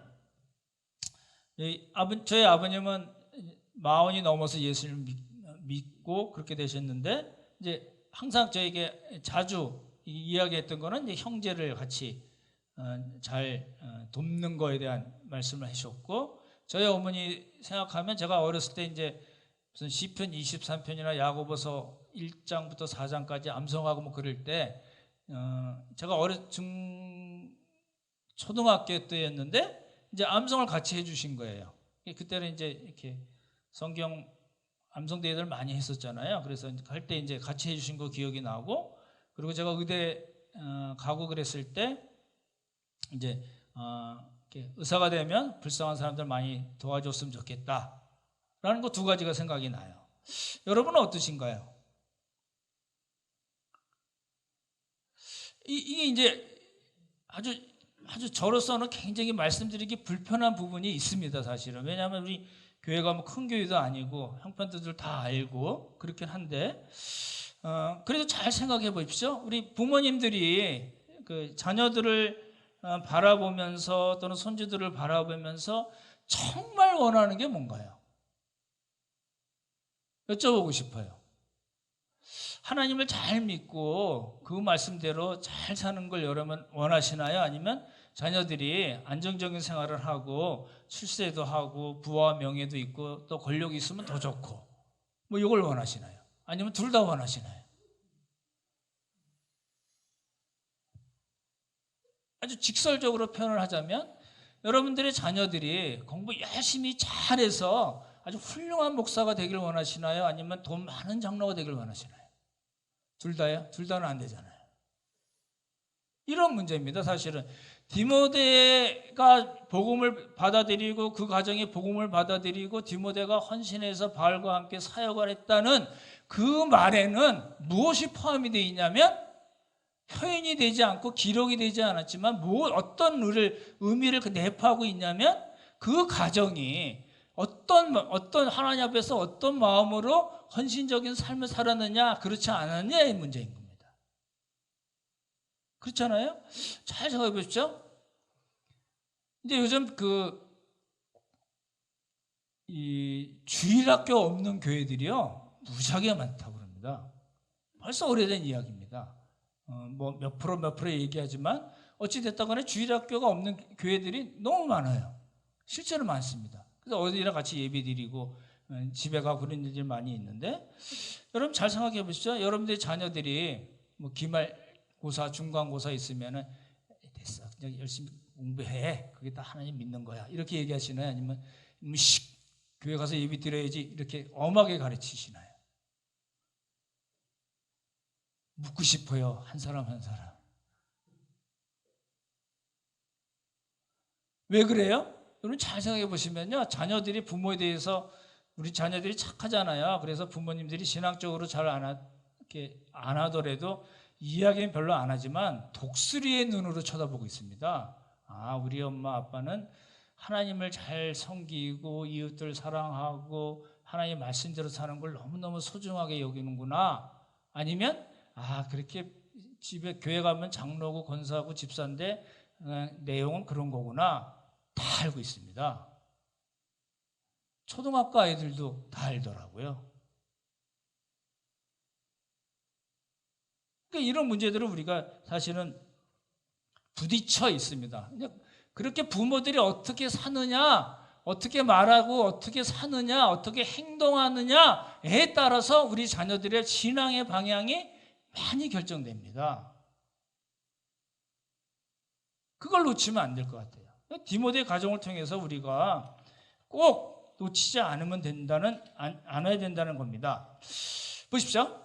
저희 아버님은 40이 넘어서 예수를 믿고 그렇게 되셨는데 이제 항상 저에게 자주 이야기했던 거는 이제 형제를 같이 잘 돕는 거에 대한 말씀을 하셨고, 저희 어머니 생각하면 제가 어렸을 때 이제 무슨 시편 23편이나 야고보서 1장부터 4장까지 암송하고 그럴 때 제가 초등학교 때였는데 이제 암송을 같이 해주신 거예요. 그때는 이제 이렇게 성경 암송대회들 많이 했었잖아요. 그래서 할 때 이제 같이 해주신 거 기억이 나고, 그리고 제가 의대 가고 그랬을 때 이제 의사가 되면 불쌍한 사람들 많이 도와줬으면 좋겠다라는 거 두 가지가 생각이 나요. 여러분은 어떠신가요? 이게 이제 아주 저로서는 굉장히 말씀드리기 불편한 부분이 있습니다, 사실은. 왜냐하면 우리 교회가 큰 교회도 아니고 형편들 다 알고 그렇긴 한데, 그래도 잘 생각해 보십시오. 우리 부모님들이 그 자녀들을 바라보면서 또는 손주들을 바라보면서 정말 원하는 게 뭔가요? 여쭤보고 싶어요. 하나님을 잘 믿고 그 말씀대로 잘 사는 걸 여러분 원하시나요? 아니면 자녀들이 안정적인 생활을 하고 출세도 하고 부와 명예도 있고 또 권력이 있으면 더 좋고 이걸 원하시나요? 아니면 둘 다 원하시나요? 아주 직설적으로 표현을 하자면 여러분들의 자녀들이 공부 열심히 잘해서 아주 훌륭한 목사가 되길 원하시나요? 아니면 돈 많은 장로가 되길 원하시나요? 둘 다요? 둘 다는 안 되잖아요. 이런 문제입니다, 사실은. 디모데가 복음을 받아들이고 그 가정이 복음을 받아들이고 디모데가 헌신해서 바울과 함께 사역을 했다는 그 말에는 무엇이 포함이 되어 있냐면, 표현이 되지 않고 기록이 되지 않았지만 어떤 의미를 내포하고 있냐면, 그 가정이 어떤 하나님 앞에서 어떤 마음으로 헌신적인 삶을 살았느냐, 그렇지 않았느냐의 문제인 겁니다. 그렇잖아요? 잘 생각해 보십시오. 이제 요즘 이 주일학교 없는 교회들이요, 무지하게 많다고 그럽니다. 벌써 오래된 이야기입니다. 뭐 몇 프로 얘기하지만 어찌됐다 간에 주일학교가 없는 교회들이 너무 많아요. 실제로 많습니다. 그래서 어디랑 같이 예배 드리고 집에 가고 그런 일들이 많이 있는데, 여러분 잘 생각해 보시죠. 여러분들의 자녀들이 뭐 기말고사, 중간고사 있으면은 됐어, 그냥 열심히 공부해, 그게 다 하나님 믿는 거야, 이렇게 얘기하시나요? 아니면 교회 가서 예배 드려야지, 이렇게 엄하게 가르치시나요? 묻고 싶어요, 한 사람 한 사람. 왜 그래요? 여러분 잘 생각해 보시면요, 자녀들이 부모에 대해서, 우리 자녀들이 착하잖아요. 그래서 부모님들이 신앙적으로 잘 안 하더라도 이야기는 별로 안 하지만 독수리의 눈으로 쳐다보고 있습니다. 아, 우리 엄마 아빠는 하나님을 잘 섬기고 이웃들 사랑하고 하나님 말씀대로 사는 걸 너무너무 소중하게 여기는구나. 아니면 그렇게 집에 교회 가면 장로고 권사고 집사인데 내용은 그런 거구나. 다 알고 있습니다. 초등학교 아이들도 다 알더라고요. 그러니까 이런 문제들을 우리가 사실은 부딪혀 있습니다. 그렇게 부모들이 어떻게 사느냐, 어떻게 말하고 어떻게 사느냐, 어떻게 행동하느냐에 따라서 우리 자녀들의 신앙의 방향이 많이 결정됩니다. 그걸 놓치면 안 될 것 같아요. 디모데 가정을 통해서 우리가 꼭 놓치지 않아야 된다는 겁니다. 보십시오.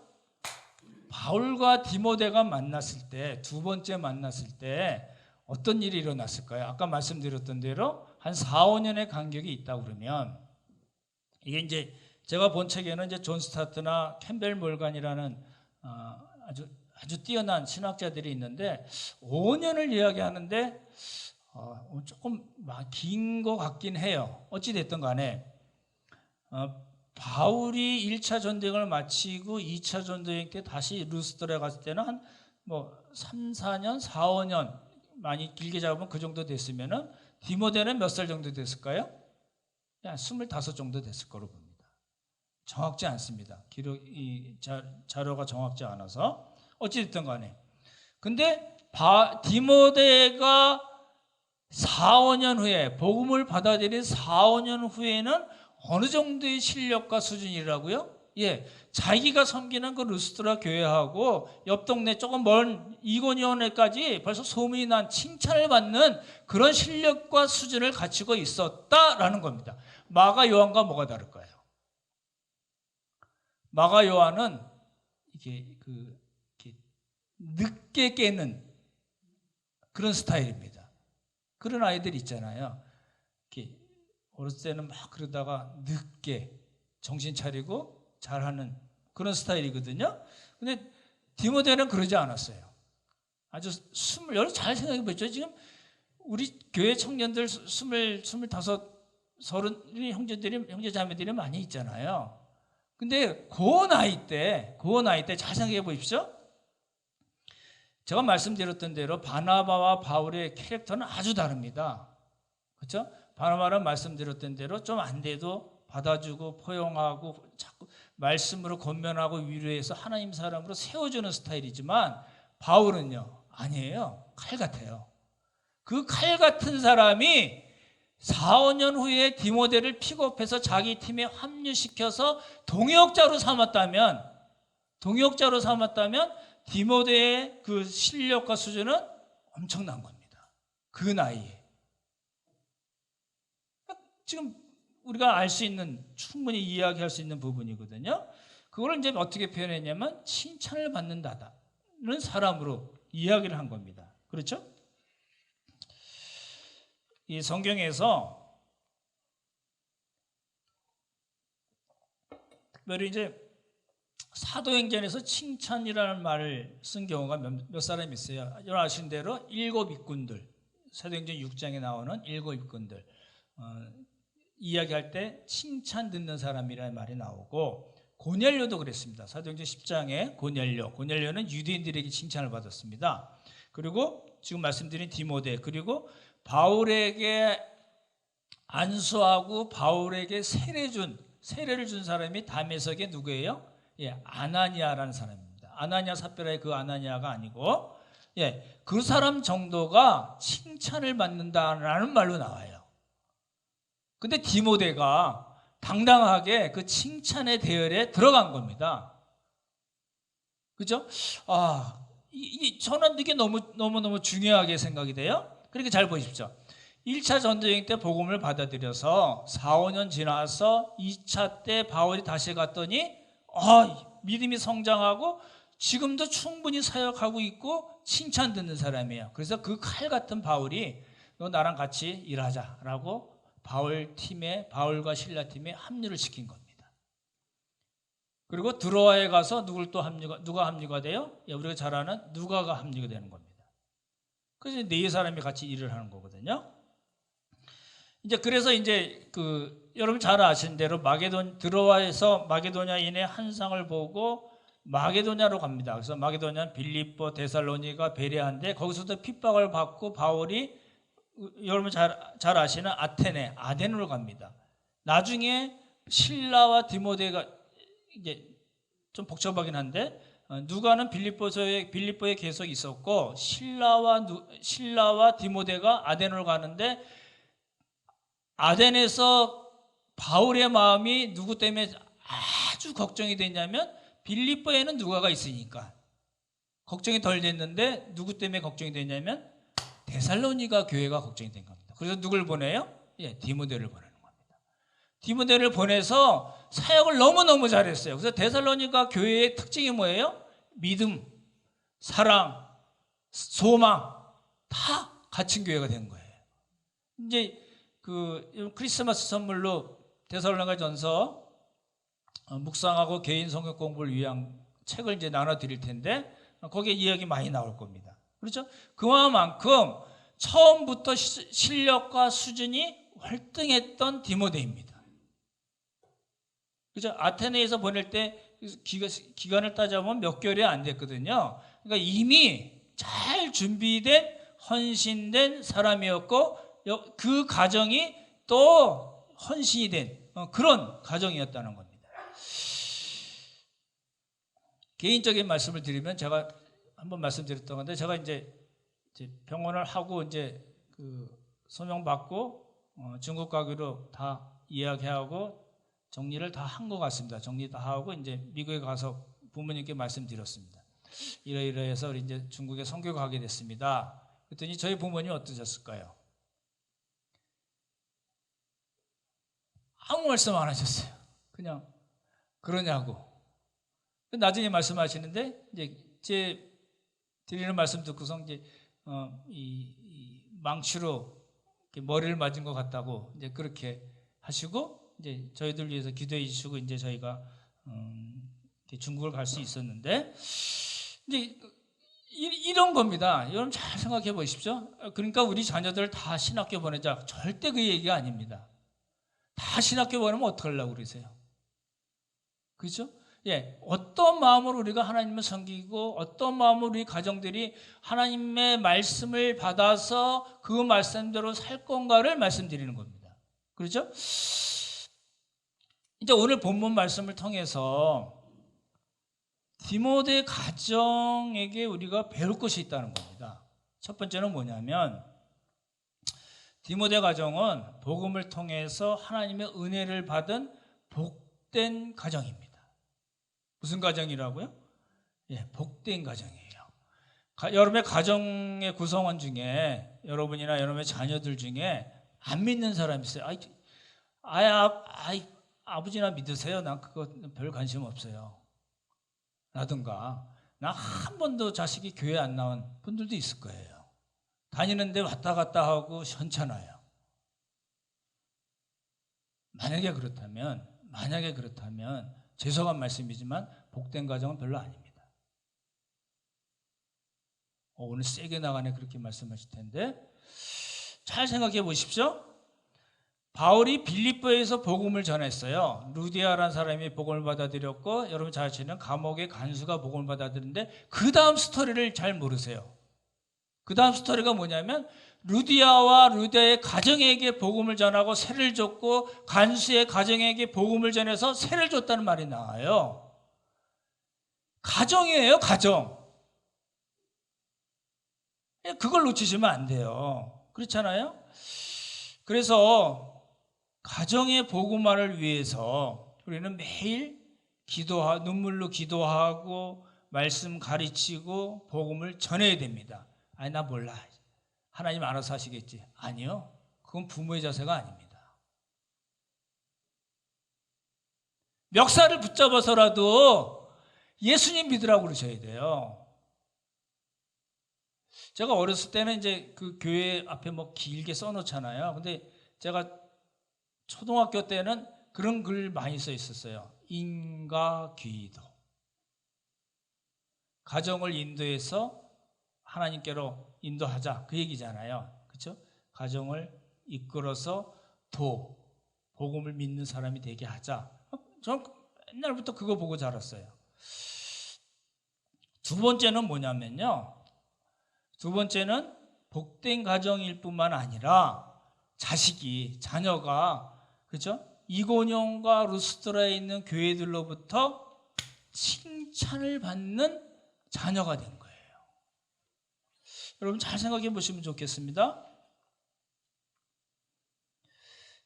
바울과 디모데가 만났을 때, 두 번째 만났을 때 어떤 일이 일어났을까요? 아까 말씀드렸던 대로 한 4, 5년의 간격이 있다고 그러면, 이게 이제 제가 본 책에는 이제 존 스타트나 캠벨 몰간이라는 아주 뛰어난 신학자들이 있는데 5년을 이야기하는데 조금 긴 것 같긴 해요. 어찌 됐든 간에 바울이 1차 전쟁을 마치고 2차 전쟁 때 다시 루스드라에 갔을 때는 한 3, 4년, 4, 5년, 많이 길게 잡으면 그 정도 됐으면은 디모데는 몇 살 정도 됐을까요? 한 25 정도 됐을 거로 봅니다. 정확지 않습니다. 자료가 정확지 않아서. 어찌됐든 간에. 근데 디모데가 4, 5년 후에, 복음을 받아들인 4, 5년 후에는 어느 정도의 실력과 수준이라고요? 자기가 섬기는 그 루스드라 교회하고 옆 동네 조금 먼 이고니온에까지 벌써 소문이 난, 칭찬을 받는 그런 실력과 수준을 갖추고 있었다라는 겁니다. 마가 요한과 뭐가 다를까요? 마가 요한은 이렇게 늦게 깨는 그런 스타일입니다. 그런 아이들 있잖아요. 이렇게 어렸을 때는 막 그러다가 늦게 정신 차리고 잘하는 그런 스타일이거든요. 근데 디모데는 그러지 않았어요. 아주 여러분 잘 생각해 보죠. 지금 우리 교회 청년들 25, 30 형제 자매들이 많이 있잖아요. 근데 그 나이 때 잘 생각해 보십시오. 제가 말씀드렸던 대로 바나바와 바울의 캐릭터는 아주 다릅니다. 그렇죠? 바나바는 말씀드렸던 대로 좀 안 돼도 받아주고 포용하고 자꾸 말씀으로 권면하고 위로해서 하나님 사람으로 세워주는 스타일이지만, 바울은요, 아니에요. 칼 같아요. 그 칼 같은 사람이 4, 5년 후에 디모데를 픽업해서 자기 팀에 합류시켜서 동역자로 삼았다면 디모데의 그 실력과 수준은 엄청난 겁니다. 그 나이에. 지금 우리가 알 수 있는, 충분히 이야기할 수 있는 부분이거든요. 그걸 이제 어떻게 표현했냐면 칭찬을 받는다는 사람으로 이야기를 한 겁니다. 그렇죠? 이 성경에서 특별히 이제 사도행전에서 칭찬이라는 말을 쓴 경우가 몇 사람이 있어요. 여러분 아시는 대로 7 일꾼들, 사도행전 6장에 나오는 7 일꾼들, 이야기할 때 칭찬 듣는 사람이라는 말이 나오고, 고넬료도 그랬습니다. 사도행전 10장에 고넬료는 유대인들에게 칭찬을 받았습니다. 그리고 지금 말씀드린 디모데, 그리고 바울에게 안수하고 바울에게 세례를 준 사람이 다메섹의 누구예요? 예, 아나니아라는 사람입니다. 아나니아 삽비라의 그 아나니아가 아니고, 예, 그 사람 정도가 칭찬을 받는다라는 말로 나와요. 근데 디모데가 당당하게 그 칭찬의 대열에 들어간 겁니다. 그죠? 저는 이게 너무너무 중요하게 생각이 돼요. 그렇게 잘 보십시오. 1차 전도여행 때 복음을 받아들여서 4, 5년 지나서 2차 때 바울이 다시 갔더니 믿음이 성장하고 지금도 충분히 사역하고 있고 칭찬 듣는 사람이에요. 그래서 그 칼 같은 바울이 너 나랑 같이 일하자라고 바울과 실라 팀에 합류를 시킨 겁니다. 그리고 드로아에 가서 누가 합류가 돼요? 우리가 잘 아는 누가가 합류가 되는 겁니다. 그래서 네 사람이 같이 일을 하는 거거든요. 그래서 여러분 잘 아시는 대로 드로아에서 마게도냐인의 한상을 보고 마게도냐로 갑니다. 그래서 마게도냐는 빌립보, 데살로니가, 베레아인데 거기서도 핍박을 받고 바울이 여러분 잘 아시는 아데노로 갑니다. 나중에 실라와 디모데가 이제 좀 복잡하긴 한데 누가는 빌립보에 계속 있었고 실라와 디모데가 아데노로 가는데 아덴에서 바울의 마음이 누구 때문에 아주 걱정이 됐냐면 빌립보에는 누가가 있으니까 걱정이 덜 됐는데 누구 때문에 걱정이 됐냐면 데살로니가 교회가 걱정이 된 겁니다. 그래서 누굴 보내요? 디모데를 보내는 겁니다. 디모데를 보내서 사역을 너무너무 잘했어요. 그래서 데살로니가 교회의 특징이 뭐예요? 믿음, 사랑, 소망 다 갖춘 교회가 된 거예요. 크리스마스 선물로 데살로니가전서 묵상하고 개인 성경 공부를 위한 책을 나눠 드릴 텐데 거기에 이야기 많이 나올 겁니다. 그렇죠? 그만큼 처음부터 실력과 수준이 월등했던 디모데입니다. 그렇죠? 아테네에서 보낼 때 기간을 따져보면 몇 개월이 안 됐거든요. 그러니까 이미 잘 준비된 헌신된 사람이었고 그 가정이 또 헌신이 된 그런 가정이었다는 겁니다. 개인적인 말씀을 드리면 제가 한번 말씀드렸던 건데 제가 이제 병원을 하고 소명 받고 중국 가기로 다 이야기하고 정리를 다 한 것 같습니다. 정리 다 하고 이제 미국에 가서 부모님께 말씀드렸습니다. 이러이러해서 이제 중국에 선교 가게 됐습니다. 그랬더니 저희 부모님 어떠셨을까요? 아무 말씀 안 하셨어요. 그냥 그러냐고. 나중에 말씀하시는데 제 드리는 말씀 듣고서 이 망치로 머리를 맞은 것 같다고 그렇게 하시고 저희들 위해서 기도해 주시고 저희가 중국을 갈 수 있었는데 이런 겁니다. 여러분 잘 생각해 보십시오. 그러니까 우리 자녀들 다 신학교 보내자. 절대 그 얘기가 아닙니다. 다 신학교 보내면 어떡하려고 그러세요? 그렇죠? 어떤 마음으로 우리가 하나님을 섬기고 어떤 마음으로 우리 가정들이 하나님의 말씀을 받아서 그 말씀대로 살 건가를 말씀드리는 겁니다. 그렇죠? 오늘 본문 말씀을 통해서 디모데 가정에게 우리가 배울 것이 있다는 겁니다. 첫 번째는 뭐냐면 디모데 가정은 복음을 통해서 하나님의 은혜를 받은 복된 가정입니다. 무슨 가정이라고요? 복된 가정이에요. 여러분의 가정의 구성원 중에 여러분이나 여러분의 자녀들 중에 안 믿는 사람이 있어요. 아버지나 믿으세요. 난 그거 별 관심 없어요. 라든가 나 한 번도 자식이 교회 안 나온 분들도 있을 거예요. 다니는데 왔다 갔다 하고 현찮아요. 만약에 그렇다면 죄송한 말씀이지만 복된 가정은 별로 아닙니다. 오늘 세게 나가네 그렇게 말씀하실 텐데 잘 생각해 보십시오. 바울이 빌립보에서 복음을 전했어요. 루디아라는 사람이 복음을 받아들였고, 여러분 잘 아시는 감옥의 간수가 복음을 받아들였는데, 그 다음 스토리를 잘 모르세요. 그 다음 스토리가 뭐냐면 루디아와 루디아의 가정에게 복음을 전하고 세를 줬고, 간수의 가정에게 복음을 전해서 세를 줬다는 말이 나와요. 가정이에요, 가정. 그걸 놓치시면 안 돼요. 그렇잖아요? 그래서 가정의 복음화를 위해서 우리는 매일 눈물로 기도하고 말씀 가르치고 복음을 전해야 됩니다. 아니, 나 몰라, 하나님 알아서 하시겠지. 아니요, 그건 부모의 자세가 아닙니다. 멱살을 붙잡아서라도 예수님 믿으라고 그러셔야 돼요. 제가 어렸을 때는 이제 그 교회 앞에 뭐 길게 써놓잖아요. 근데 제가 초등학교 때는 그런 글 많이 써 있었어요. 인과기도. 가정을 인도해서 하나님께로 인도하자, 그 얘기잖아요. 그렇죠? 가정을 이끌어서 복음을 믿는 사람이 되게 하자. 저는 옛날부터 그거 보고 자랐어요. 두 번째는 뭐냐면요, 두 번째는 복된 가정일 뿐만 아니라 자녀가, 그렇죠? 이고뇽과 루스드라에 있는 교회들로부터 칭찬을 받는 자녀가 된 거예요. 여러분 잘 생각해 보시면 좋겠습니다.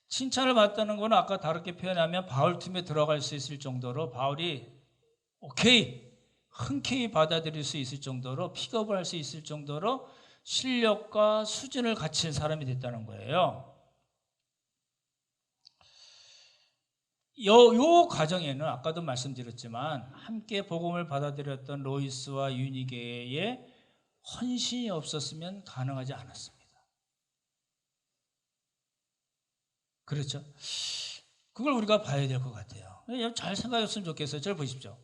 칭찬을 받다는 건 아까 다르게 표현하면 바울 팀에 들어갈 수 있을 정도로, 바울이 흔쾌히 받아들일 수 있을 정도로, 픽업을 할 수 있을 정도로 실력과 수준을 갖춘 사람이 됐다는 거예요. 요 과정에는 아까도 말씀드렸지만 함께 복음을 받아들였던 로이스와 유니게의 헌신이 없었으면 가능하지 않았습니다. 그렇죠? 그걸 우리가 봐야 될 것 같아요. 잘 생각했으면 좋겠어요. 잘 보십시오.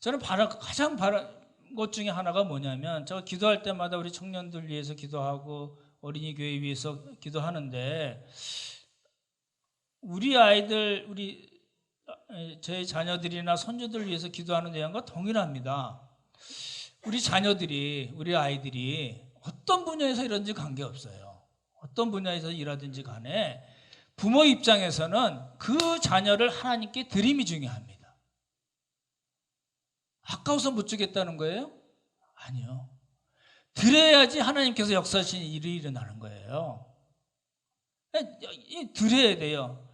저는 가장 바란 것 중에 하나가 뭐냐면, 제가 기도할 때마다 우리 청년들 위해서 기도하고 어린이 교회 위해서 기도하는데, 우리 아이들, 제 자녀들이나 손주들 위해서 기도하는 내용과 동일합니다. 우리 자녀들이, 우리 아이들이 어떤 분야에서 이런지 관계없어요. 어떤 분야에서 일하든지 간에 부모 입장에서는 그 자녀를 하나님께 드림이 중요합니다. 아까워서 못 주겠다는 거예요? 아니요. 드려야지 하나님께서 역사하시는 일이 일어나는 거예요. 드려야 돼요.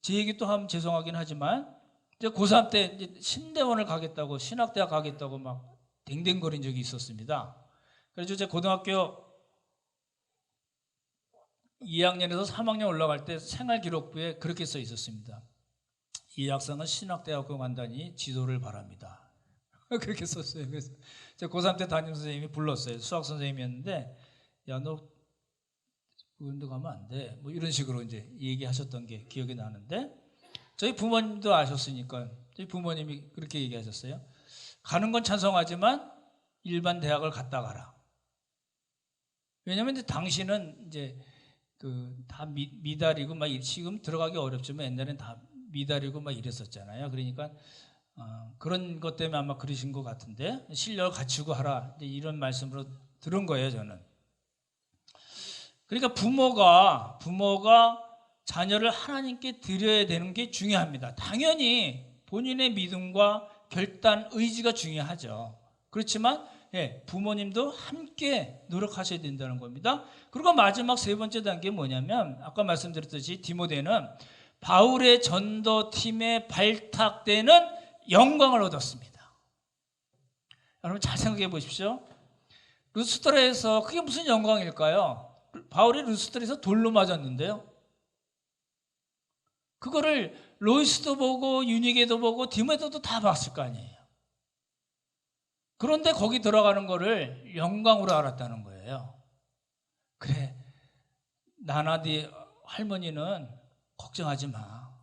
제 얘기 또 하면 죄송하긴 하지만, 이제 고3 때 이제 신대원을 가겠다고, 신학대학 가겠다고 막 댕댕거린 적이 있었습니다. 그래서 제 고등학교 2학년에서 3학년 올라갈 때 생활기록부에 그렇게 써 있었습니다. 이 학생은 신학대학교 간다니 지도를 바랍니다. 그렇게 썼어요. 그래서 제 고3 때 담임 선생님이 불렀어요. 수학 선생님이었는데, 야, 너 그런데 가면 안 돼, 뭐 이런 식으로 이제 얘기하셨던 게 기억이 나는데, 저희 부모님도 아셨으니까 저희 부모님이 그렇게 얘기하셨어요. 가는 건 찬성하지만 일반 대학을 갔다 가라. 왜냐하면 이제 당시는 이제 다 미달이고 막, 지금 들어가기 어렵지만 옛날엔 다 미달이고 막 이랬었잖아요. 그러니까 그런 것 때문에 아마 그러신 것 같은데, 실력을 갖추고 하라, 이런 말씀으로 들은 거예요, 저는. 그러니까 부모가 자녀를 하나님께 드려야 되는 게 중요합니다. 당연히 본인의 믿음과 결단, 의지가 중요하죠. 그렇지만 부모님도 함께 노력하셔야 된다는 겁니다. 그리고 마지막 세 번째 단계 뭐냐면, 아까 말씀드렸듯이 디모데는 바울의 전도팀에 발탁되는 영광을 얻었습니다. 여러분 잘 생각해 보십시오. 루스드라에서 그게 무슨 영광일까요? 바울이 루스드라에서 돌로 맞았는데요, 그거를 로이스도 보고 유니게도 보고 디모데도 다 봤을 거 아니에요. 그런데 거기 들어가는 거를 영광으로 알았다는 거예요. 그래, 나나디 할머니는 걱정하지 마.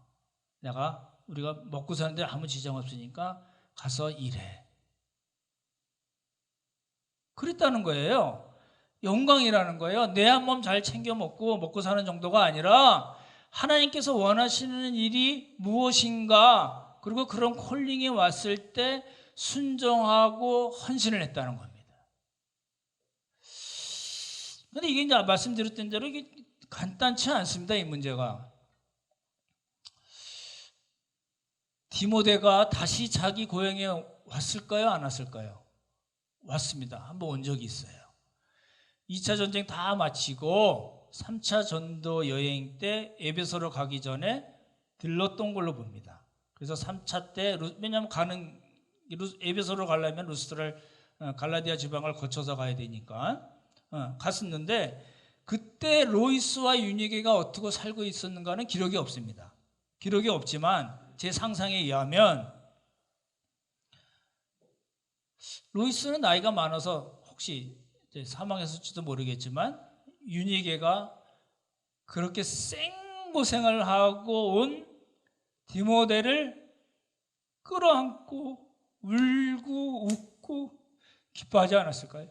우리가 먹고 사는데 아무 지장 없으니까 가서 일해. 그랬다는 거예요. 영광이라는 거예요. 내 한 몸 잘 챙겨 먹고 사는 정도가 아니라 하나님께서 원하시는 일이 무엇인가, 그리고 그런 콜링이 왔을 때 순종하고 헌신을 했다는 겁니다. 근데 이게 이제 말씀드렸던 대로 이게 간단치 않습니다, 이 문제가. 디모데가 다시 자기 고향에 왔을까요? 안 왔을까요? 왔습니다. 한번 온 적이 있어요. 2차 전쟁 다 마치고 3차 전도 여행 때 에베소로 가기 전에 들렀던 걸로 봅니다. 그래서 3차 때, 왜냐하면 에베소로 가려면 루스트라를 갈라디아 지방을 거쳐서 가야 되니까 갔었는데, 그때 로이스와 유니게가 어떻게 살고 있었는가는 기록이 없습니다. 기록이 없지만 제 상상에 의하면 로이스는 나이가 많아서 혹시 사망했을지도 모르겠지만, 유니게가 그렇게 생고생을 하고 온 디모데를 끌어안고 울고 웃고 기뻐하지 않았을까요?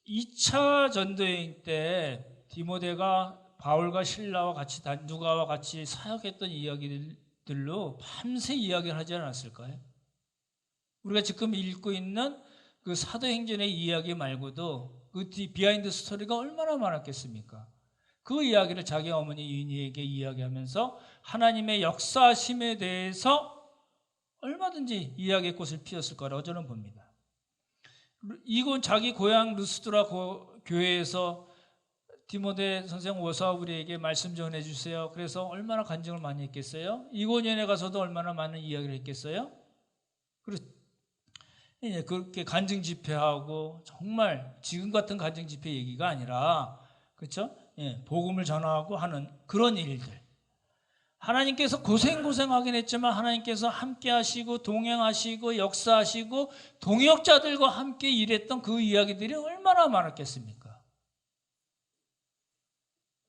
2차 전도여행 때 디모데가 바울과 실라와 같이, 누가와 같이 사역했던 이야기들로 밤새 이야기를 하지 않았을까요? 우리가 지금 읽고 있는 그 사도행전의 이야기 말고도 그 비하인드 스토리가 얼마나 많았겠습니까? 그 이야기를 자기 어머니 유니에게 이야기하면서 하나님의 역사심에 대해서 얼마든지 이야기의 꽃을 피웠을 거라고 저는 봅니다. 이건 자기 고향 루스드라 교회에서 디모데 선생 오사 우리에게 말씀 전해 주세요. 그래서 얼마나 간증을 많이 했겠어요? 이고년에 가서도 얼마나 많은 이야기를 했겠어요? 그렇게 간증 집회하고, 정말 지금 같은 간증 집회 얘기가 아니라, 그렇죠? 복음을 전하고 하는 그런 일들. 하나님께서 고생하긴 했지만 하나님께서 함께 하시고 동행하시고 역사하시고 동역자들과 함께 일했던 그 이야기들이 얼마나 많았겠습니까?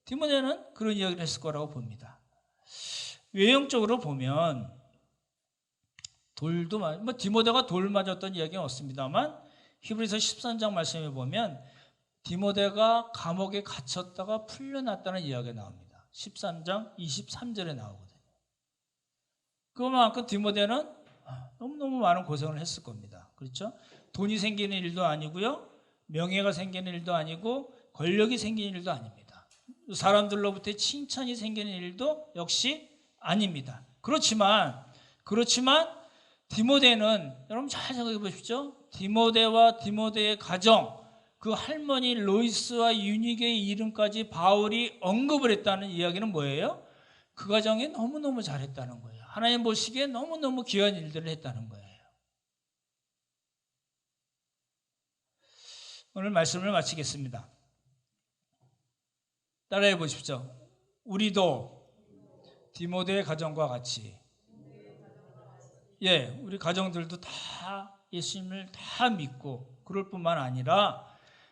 디모데는 그런 이야기를 했을 거라고 봅니다. 외형적으로 보면 디모데가 돌 맞았던 이야기는 없습니다만, 히브리서 13장 말씀에 보면 디모데가 감옥에 갇혔다가 풀려났다는 이야기가 나옵니다. 13장 23절에 나오거든요. 그만큼 디모데는 너무너무 많은 고생을 했을 겁니다. 그렇죠? 돈이 생기는 일도 아니고요, 명예가 생기는 일도 아니고, 권력이 생기는 일도 아닙니다. 사람들로부터 칭찬이 생기는 일도 역시 아닙니다. 그렇지만 디모데는, 여러분 잘 생각해 보십시오. 디모데와 디모데의 가정, 그 할머니 로이스와 유니게의 이름까지 바울이 언급을 했다는 이야기는 뭐예요? 그 가정이 너무너무 잘했다는 거예요. 하나님 보시기에 너무너무 귀한 일들을 했다는 거예요. 오늘 말씀을 마치겠습니다. 따라해 보십시오. 우리도 디모데의 가정과 같이, 우리 가정들도 다 예수님을 다 믿고, 그럴 뿐만 아니라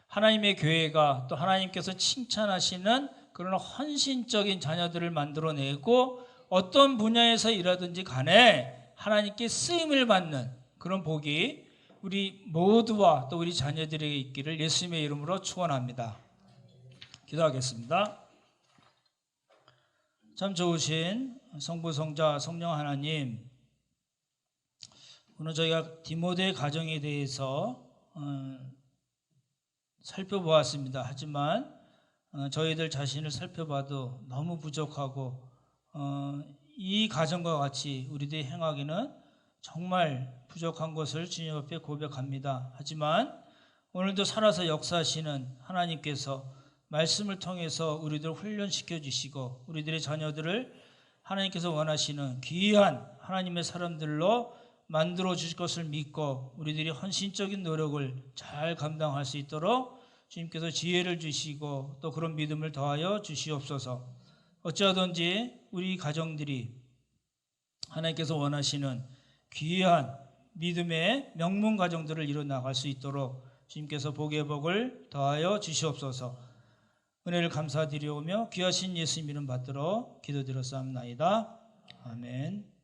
하나님의 교회가 또 하나님께서 칭찬하시는 그런 헌신적인 자녀들을 만들어내고, 어떤 분야에서 일하든지 간에 하나님께 쓰임을 받는 그런 복이 우리 모두와 또 우리 자녀들에게 있기를 예수님의 이름으로 축원합니다. 기도하겠습니다. 참 좋으신 성부, 성자, 성령 하나님, 오늘 저희가 디모데의 가정에 대해서 살펴보았습니다. 하지만 저희들 자신을 살펴봐도 너무 부족하고, 이 가정과 같이 우리들이 행하기는 정말 부족한 것을 주님 앞에 고백합니다. 하지만 오늘도 살아서 역사하시는 하나님께서 말씀을 통해서 우리들을 훈련시켜 주시고, 우리들의 자녀들을 하나님께서 원하시는 귀한 하나님의 사람들로 만들어 주실 것을 믿고, 우리들이 헌신적인 노력을 잘 감당할 수 있도록 주님께서 지혜를 주시고 또 그런 믿음을 더하여 주시옵소서. 어찌하든지 우리 가정들이 하나님께서 원하시는 귀한 믿음의 명문 가정들을 이뤄나갈 수 있도록 주님께서 복의 복을 더하여 주시옵소서. 은혜를 감사드리오며 귀하신 예수님 이름 받들어 기도드렸사옵나이다. 아멘.